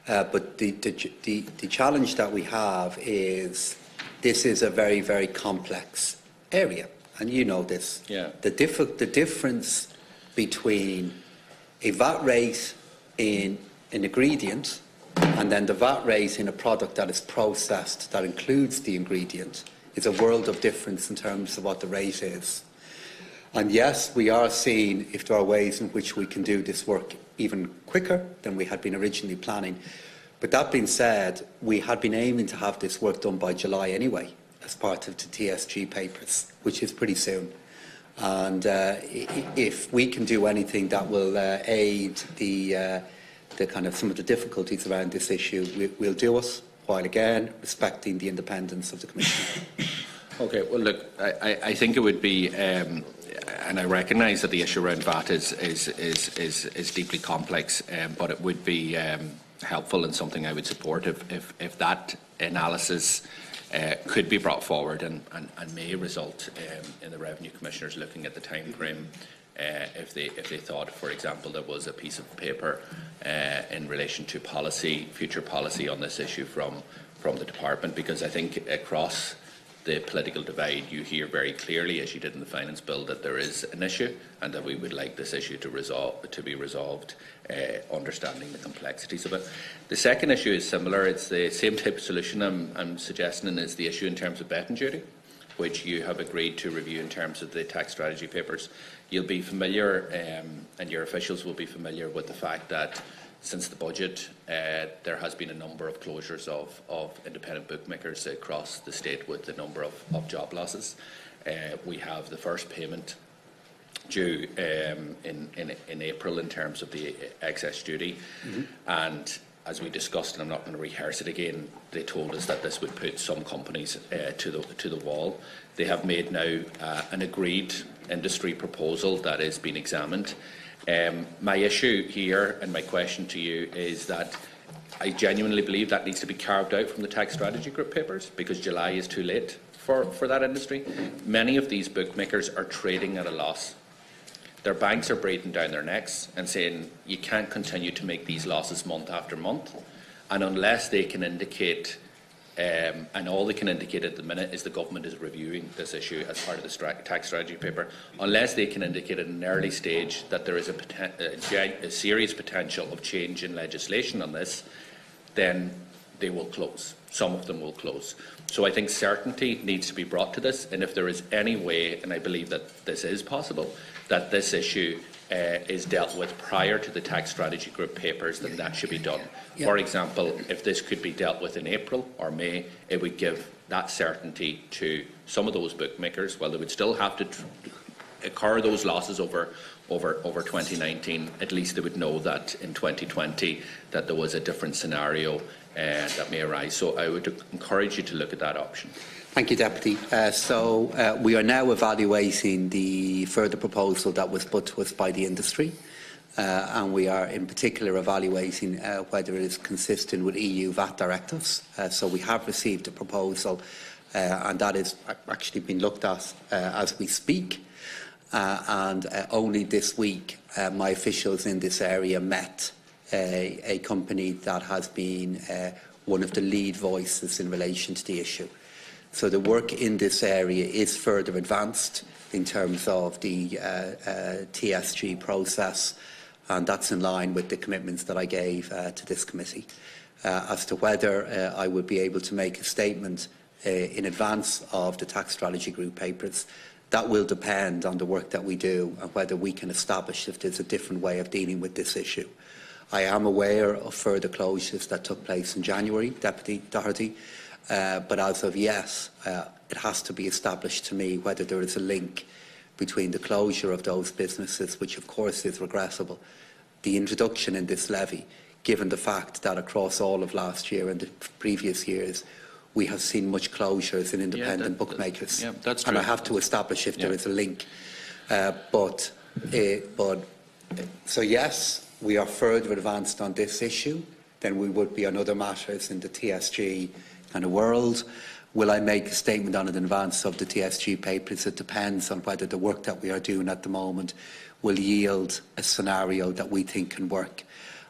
But the challenge that we have is this is a very, very complex area, and you know this. Yeah. The difference between a VAT rate in an ingredient and then the VAT rate in a product that is processed that includes the ingredient is a world of difference in terms of what the rate is. And yes, we are seeing if there are ways in which we can do this work even quicker than we had been originally planning. But that being said, we had been aiming to have this work done by July anyway, as part of the TSG papers, which is pretty soon. And if we can do anything that will aid the kind of some of the difficulties around this issue, we'll do it, while again respecting the independence of the Commission. Okay, well look, I think it would be, and I recognise that the issue around VAT is deeply complex, but it would be helpful and something I would support if that analysis could be brought forward and may result in the revenue commissioners looking at the time frame. If they thought, for example, there was a piece of paper in relation to policy, future policy on this issue from the department, because I think across the political divide you hear very clearly, as you did in the finance bill, that there is an issue and that we would like this issue to be resolved, understanding the complexities of it. The second issue is similar. It's the same type of solution I'm suggesting is the issue in terms of betting duty, which you have agreed to review in terms of the tax strategy papers. You'll be familiar, and your officials will be familiar with the fact that since the budget, there has been a number of closures of independent bookmakers across the state with the number of job losses. We have the first payment due in April in terms of the excess duty. Mm-hmm. And as we discussed, and I'm not going to rehearse it again, they told us that this would put some companies to the wall. They have made now an agreed industry proposal that is being examined. My issue here and my question to you is that I genuinely believe that needs to be carved out from the tax strategy group papers, because July is too late for that industry. Many of these bookmakers are trading at a loss. Their banks are breathing down their necks and saying you can't continue to make these losses month after month, and unless they can indicate, and all they can indicate at the minute is the government is reviewing this issue as part of the tax strategy paper, unless they can indicate at an early stage that there is a serious potential of change in legislation on this, then they will close. Some of them will close. So I think certainty needs to be brought to this, and if there is any way, and I believe that this is possible, that this issue is dealt with prior to the tax strategy group papers, then that should be done. Yeah. For example, if this could be dealt with in April or May, it would give that certainty to some of those bookmakers. Well, they would still have to incur those losses over 2019. At least they would know that in 2020 that there was a different scenario that may arise. So I would encourage you to look at that option. Thank you, Deputy. We are now evaluating the further proposal that was put to us by the industry, and we are in particular evaluating whether it is consistent with EU VAT directives. So we have received a proposal, and that is actually being looked at as we speak. And only this week, my officials in this area met a company that has been one of the lead voices in relation to the issue. So the work in this area is further advanced in terms of the TSG process, and that's in line with the commitments that I gave to this committee. As to whether I would be able to make a statement in advance of the tax strategy group papers, that will depend on the work that we do and whether we can establish if there's a different way of dealing with this issue. I am aware of further closures that took place in January, Deputy Doherty. But as of yet, it has to be established to me whether there is a link between the closure of those businesses, which of course is regrettable, the introduction in this levy, given the fact that across all of last year and the previous years, we have seen much closures in independent bookmakers. That's true. And I have to establish if there is a link. So yes, we are further advanced on this issue than we would be on other matters in the TSG kind of world. Will I make a statement on it in advance of the TSG papers? It depends on whether the work that we are doing at the moment will yield a scenario that we think can work.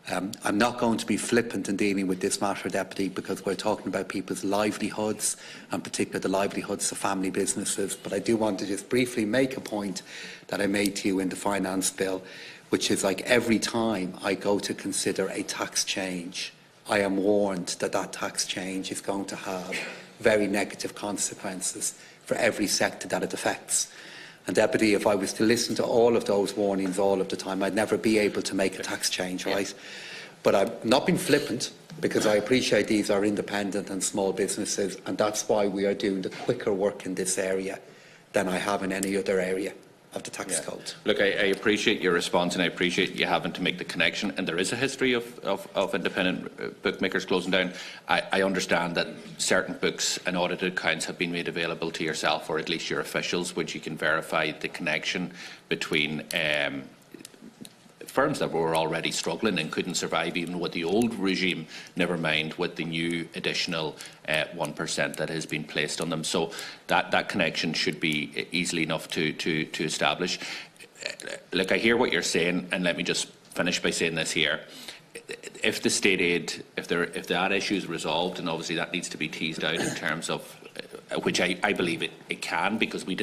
I'm not going to be flippant in dealing with this matter, Deputy, because we're talking about people's livelihoods, and particularly the livelihoods of family businesses. But I do want to just briefly make a point that I made to you in the finance bill, which is like every time I go to consider a tax change, I am warned that that tax change is going to have very negative consequences for every sector that it affects. And Deputy, if I was to listen to all of those warnings all of the time, I'd never be able to make a tax change, right? But I'm not being flippant, because I appreciate these are independent and small businesses, and that's why we are doing the quicker work in this area than I have in any other area of the tax code. Look, I appreciate your response, and I appreciate you having to make the connection. And there is a history of independent bookmakers closing down. I understand that certain books and audited accounts have been made available to yourself, or at least your officials, which you can verify the connection between firms that were already struggling and couldn't survive even with the old regime, never mind with the new additional 1% that has been placed on them. So that connection should be easily enough to establish. Look, I hear what you're saying, and let me just finish by saying this here. If the state aid, if that issue is resolved, and obviously that needs to be teased out in terms of which I believe it can, because there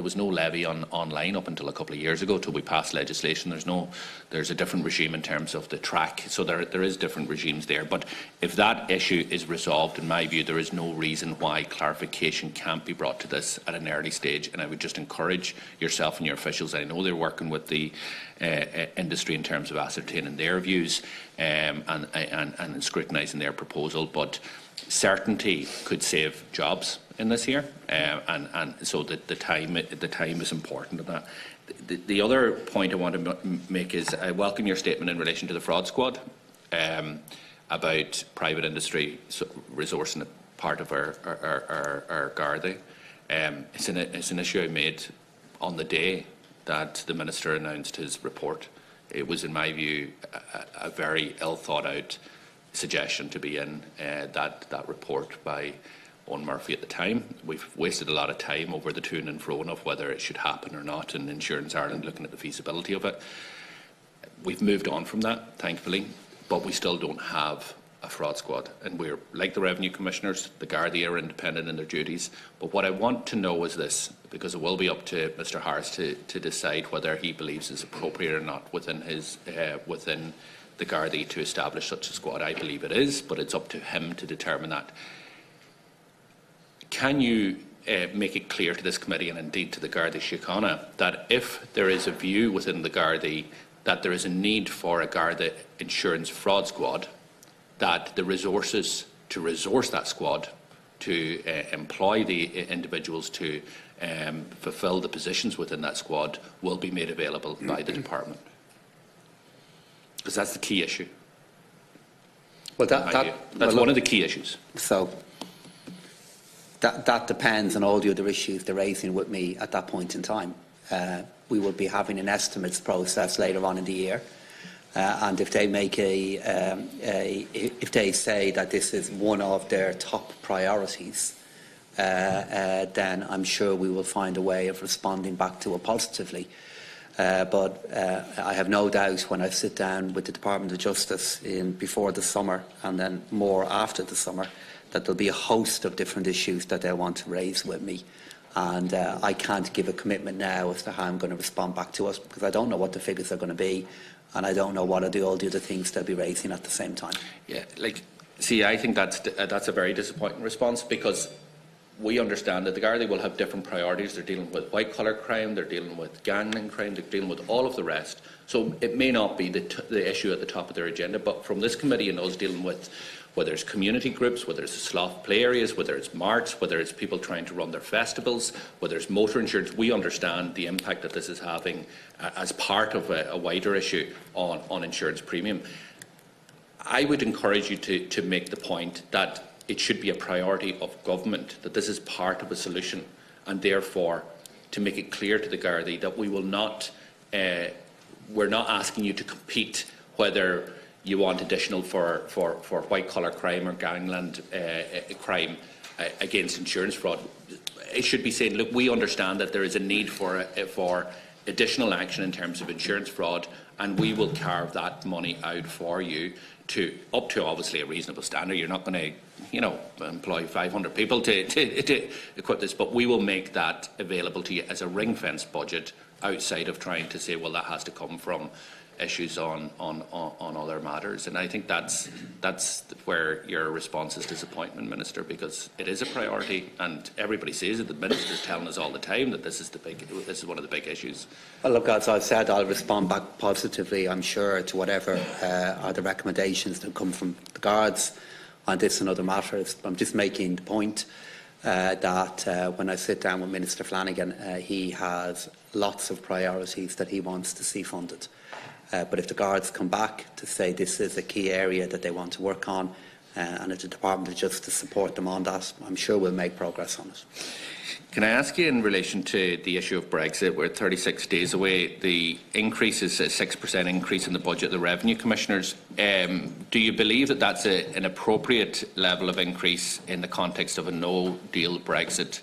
was no levy online up until a couple of years ago till we passed legislation. There's a different regime in terms of the track, so there is different regimes there. But if that issue is resolved, in my view, there is no reason why clarification can't be brought to this at an early stage. And I would just encourage yourself and your officials. I know they're working with the industry in terms of ascertaining their views and scrutinising their proposal, but certainty could save jobs in this year, and so the time is important in that. The other point I want to make is I welcome your statement in relation to the fraud squad about private industry resourcing a part of our Gardaí. It's an issue I made on the day that the Minister announced his report. It was, in my view, a very ill thought out suggestion to be in that report by Owen Murphy at the time. We've wasted a lot of time over the to and fro of whether it should happen or not in Insurance Ireland, looking at the feasibility of it. We've moved on from that, thankfully, but we still don't have a fraud squad. And we're, like the Revenue Commissioners, the Gardaí are independent in their duties. But what I want to know is this, because it will be up to Mr Harris to decide whether he believes it's appropriate or not within the Gardaí to establish such a squad. I believe it is, but it's up to him to determine that. Can you make it clear to this committee, and indeed to the Gardaí Síochána, that if there is a view within the Gardaí that there is a need for a Garda insurance fraud squad, that the resources to resource that squad, to employ the individuals to fulfil the positions within that squad, will be made available by the department? Because that's the key issue. Well, that's one of the key issues. So that depends on all the other issues they're raising with me at that point in time. We will be having an estimates process later on in the year, and if they make if they say that this is one of their top priorities, then I'm sure we will find a way of responding back to it positively. But I have no doubt when I sit down with the Department of Justice before the summer and then more after the summer, that there'll be a host of different issues that they'll want to raise with me. And I can't give a commitment now as to how I'm going to respond back to us, because I don't know what the figures are going to be, and I don't know what are all the other things they'll be raising at the same time. Yeah, I think that's a very disappointing response, because we understand that the Gardaí will have different priorities. They're dealing with white-collar crime, they're dealing with gangland crime, they're dealing with all of the rest. So it may not be the issue at the top of their agenda, but from this committee and us dealing with whether it's community groups, whether it's sloth play areas, whether it's marts, whether it's people trying to run their festivals, whether it's motor insurance, we understand the impact that this is having as part of a wider issue on insurance premium. I would encourage you to make the point that it should be a priority of government, that this is part of a solution, and therefore to make it clear to the Gardaí that we will not, we're not asking you to compete whether you want additional for white-collar crime or gangland crime against insurance fraud. It should be saying, look, we understand that there is a need for additional action in terms of insurance fraud, and we will carve that money out for you up to obviously a reasonable standard. You're not going to, employ 500 people to equip this, but we will make that available to you as a ring-fenced budget outside of trying to say, well, that has to come from issues on other matters. And I think that's where your response is disappointment, Minister, because it is a priority, and everybody says it. The Minister's telling us all the time that this is one of the big issues. Well, look, as I've said, I'll respond back positively, I'm sure, to whatever are the recommendations that come from the Guards on this and other matters. I'm just making the point that when I sit down with Minister Flanagan, he has lots of priorities that he wants to see funded. But if the Guards come back to say this is a key area that they want to work on, and if the Department of Justice support them on that, I'm sure we'll make progress on it. Can I ask you, in relation to the issue of Brexit, we're 36 days away, the increase is a 6% increase in the budget of the Revenue Commissioners. Do you believe that that's an appropriate level of increase in the context of a no-deal Brexit,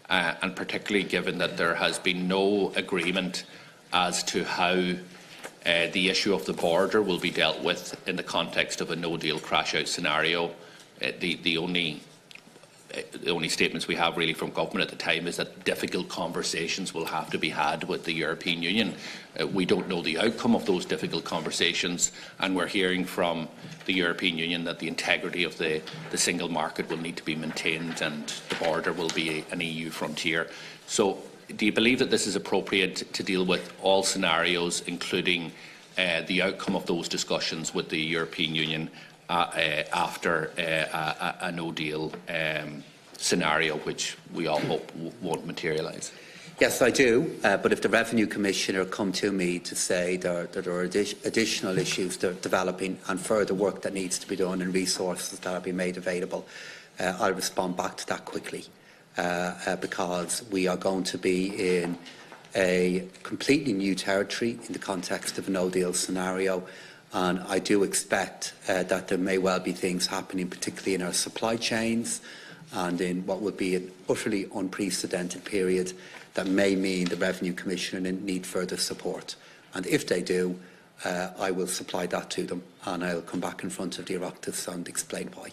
and particularly given that there has been no agreement as to how the issue of the border will be dealt with in the context of a no-deal crash-out scenario? The only statements we have really from government at the time is that difficult conversations will have to be had with the European Union. We don't know the outcome of those difficult conversations, and we're hearing from the European Union that the integrity of the single market will need to be maintained, and the border will be an EU frontier. So do you believe that this is appropriate to deal with all scenarios, including the outcome of those discussions with the European Union after a no-deal scenario, which we all hope won't materialise? Yes, I do. But if the Revenue Commissioner come to me to say that there are additional issues that are developing and further work that needs to be done and resources that are being made available, I'll respond back to that quickly. Because we are going to be in a completely new territory in the context of a no-deal scenario, and I do expect that there may well be things happening, particularly in our supply chains and in what would be an utterly unprecedented period that may mean the Revenue Commissioner need further support. And if they do, I will supply that to them, and I'll come back in front of the Oireachtas and explain why.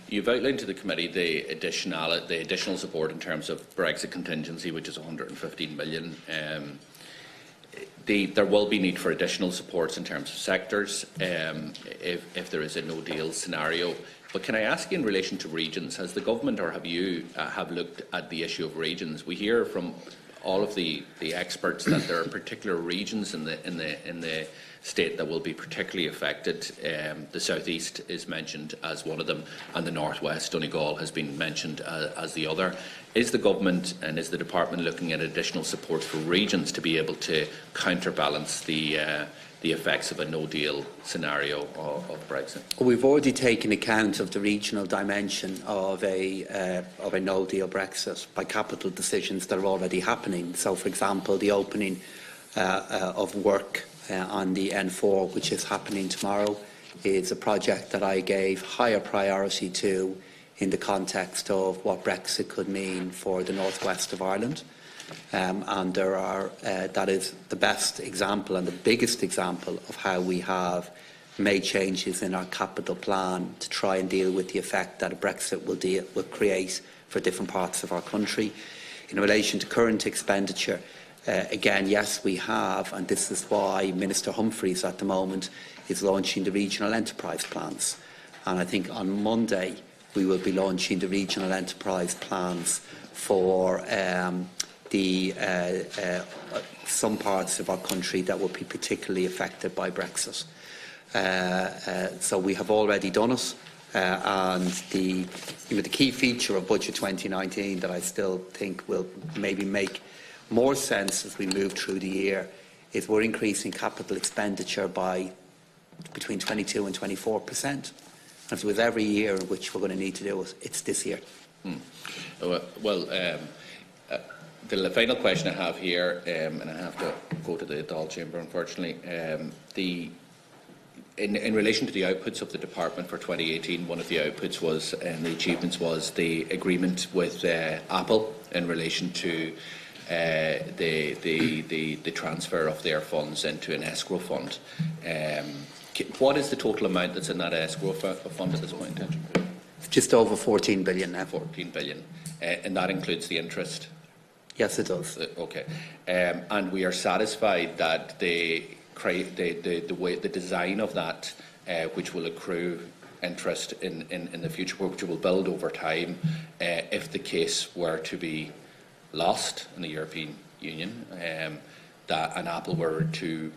You've outlined to the committee the additional support in terms of Brexit contingency, which is 115 million. There will be need for additional supports in terms of sectors if there is a no-deal scenario. But can I ask you in relation to regions, has the government or have you have looked at the issue of regions? We hear from all of the experts that there are particular regions in the state that will be particularly affected. The South East is mentioned as one of them, and the North West, Donegal, has been mentioned as the other. Is the government and is the department looking at additional support for regions to be able to counterbalance the effects of a no-deal scenario of Brexit? We've already taken account of the regional dimension of a no-deal Brexit by capital decisions that are already happening. So, for example, the opening of work on the N4, which is happening tomorrow, is a project that I gave higher priority to in the context of what Brexit could mean for the northwest of Ireland. And that is the best example and the biggest example of how we have made changes in our capital plan to try and deal with the effect that a Brexit will create for different parts of our country. In relation to current expenditure, again, yes, we have, and this is why Minister Humphreys at the moment is launching the regional enterprise plans. And I think on Monday we will be launching the regional enterprise plans for some parts of our country that will be particularly affected by Brexit. So we have already done it, and the key feature of Budget 2019 that I still think will maybe make more sense as we move through the year is we're increasing capital expenditure by between 22 and 24%. And if there was every year in which we're going to need to do it, it's this year. The final question I have here, and I have to go to the Dáil chamber, unfortunately, in relation to the outputs of the department for 2018, one of the outputs was, and the achievements was the agreement with Apple in relation to the transfer of their funds into an escrow fund. What is the total amount that's in that escrow fund at this point in time? It's just over 14 billion now. 14 billion. And that includes the interest? Yes, it does. Okay. And we are satisfied that the design of that, which will accrue interest in the future, which will build over time, if the case were to be lost in the European Union, that an Apple were to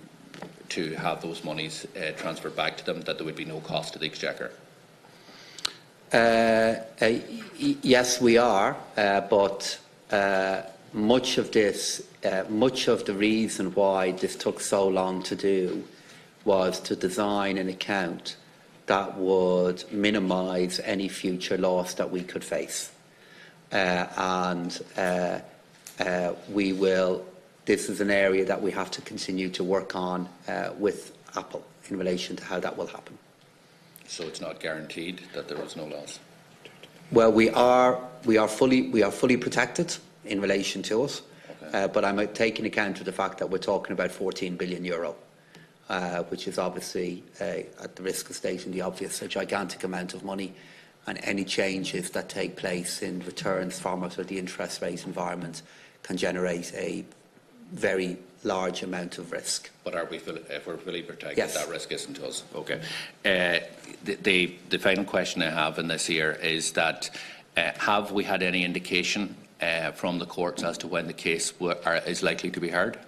have those monies transferred back to them, that there would be no cost to the Exchequer? Yes, we are, but much of the reason why this took so long to do was to design an account that would minimise any future loss that we could face. This is an area that we have to continue to work on with Apple in relation to how that will happen. So it's not guaranteed that there is no loss? Well, we are fully protected in relation to it, okay. But I'm taking account of the fact that we're talking about €14 billion, which is obviously, at the risk of stating the obvious, a gigantic amount of money, and any changes that take place in returns from it or the interest rate environment can generate a very large amount of risk. But if we're fully protected, yes, that risk isn't to us? Okay. The final question I have in this here is that have we had any indication from the courts as to when the case is likely to be heard?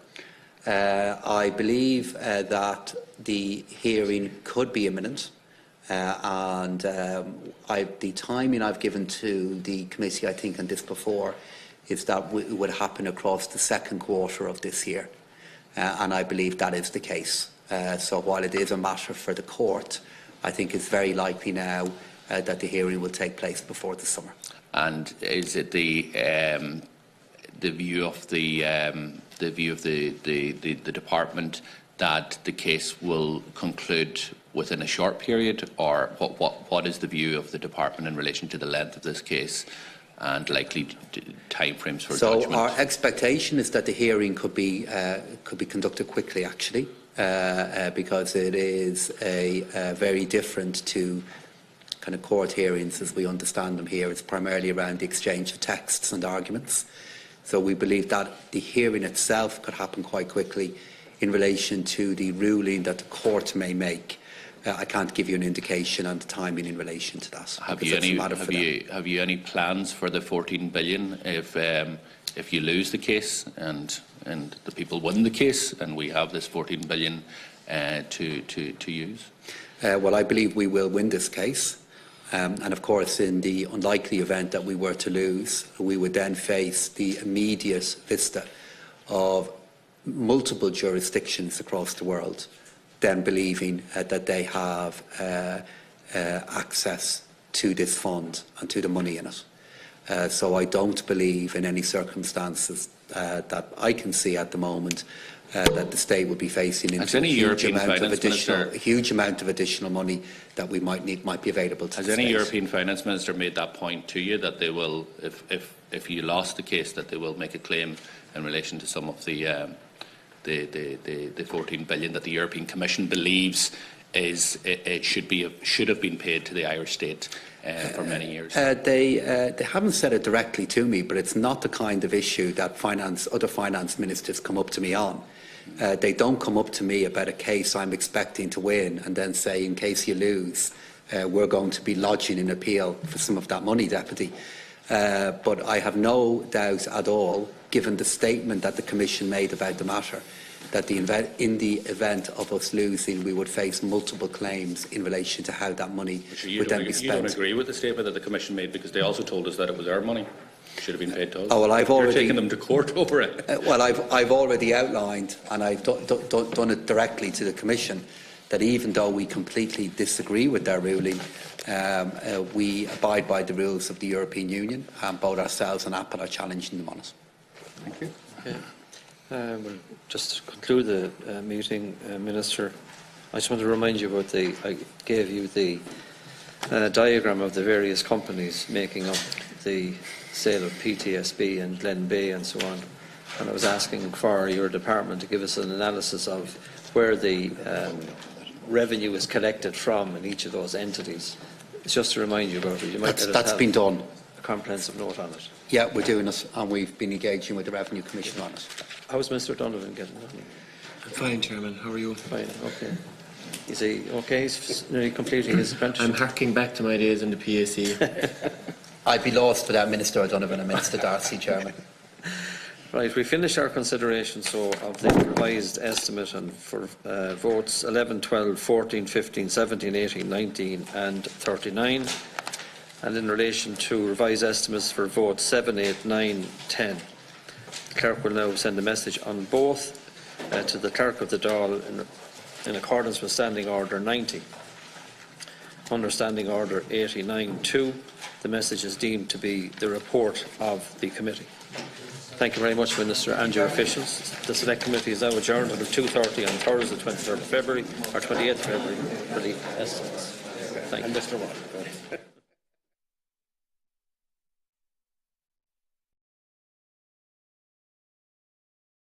I believe that the hearing could be imminent, and the timing I've given to the committee, I think, on this before, is that it would happen across the second quarter of this year, and I believe that is the case. So while it is a matter for the court, I think it's very likely now that the hearing will take place before the summer. And is it the view of the the view of the department that the case will conclude within a short period, or what is the view of the department in relation to the length of this case and likely timeframes for judgment? So our expectation is that the hearing could be conducted quickly, actually, because it is very different to kind of court hearings as we understand them here. It's primarily around the exchange of texts and arguments. So we believe that the hearing itself could happen quite quickly. In relation to the ruling that the court may make, I can't give you an indication on the timing in relation to that. Have you any plans for the 14 billion if you lose the case and the people win the case and we have this 14 billion to use? Well, I believe we will win this case. And of course, in the unlikely event that we were to lose, we would then face the immediate vista of multiple jurisdictions across the world then believing that they have access to this fund and to the money in it. So I don't believe in any circumstances that I can see at the moment that the state would be facing into a huge amount of additional money that we might be available to the state. Has any European finance minister made that point to you, that they will, if you lost the case, that they will make a claim in relation to some of the 14 billion that the European Commission believes should have been paid to the Irish state for many years? They haven't said it directly to me, but it's not the kind of issue that other finance ministers come up to me on. They don't come up to me about a case I'm expecting to win and then say, in case you lose, we're going to be lodging an appeal for some of that money, Deputy. But I have no doubt at all, given the statement that the Commission made about the matter, that in the event of us losing, we would face multiple claims in relation to how that money would then be spent. You don't agree with the statement that the Commission made, because they also told us that it was our money. Should have been paid to us. Oh, well, You're taking them to court over it. Well, I've already outlined, and I've done it directly to the Commission, that even though we completely disagree with their ruling, we abide by the rules of the European Union, and both ourselves and Apple are challenging them on it. Thank you. Okay. We'll just conclude the meeting, Minister. I just want to remind you about I gave you the diagram of the various companies making up the sale of PTSB and Glen Bay and so on. And I was asking for your department to give us an analysis of where the revenue is collected from in each of those entities. It's just to remind you about it. You might that's been done. A comprehensive note on it. Yeah, we're doing it, and we've been engaging with the Revenue Commission on it. How's Mr. Donovan getting on? I'm fine, Chairman. How are you? Fine, okay. Is he okay? He's nearly completing his apprenticeship? I'm harking back to my days in the PAC. I'd be lost without Minister O'Donovan and Minister Darcy, Chairman. Right, we finished our consideration of the revised estimate and for votes 11, 12, 14, 15, 17, 18, 19 and 39. And in relation to revised estimates for votes 7, 8, 9, 10. The Clerk will now send a message on both to the Clerk of the Dáil in accordance with Standing Order 90. Under Standing Order 89.2, the message is deemed to be the report of the committee. Thank you very much, Minister, and your officials. The Select Committee is now adjourned until 2:30 on Thursday, 23rd of February or 28th of February for the estimates. Thank you. And Mr. Watt.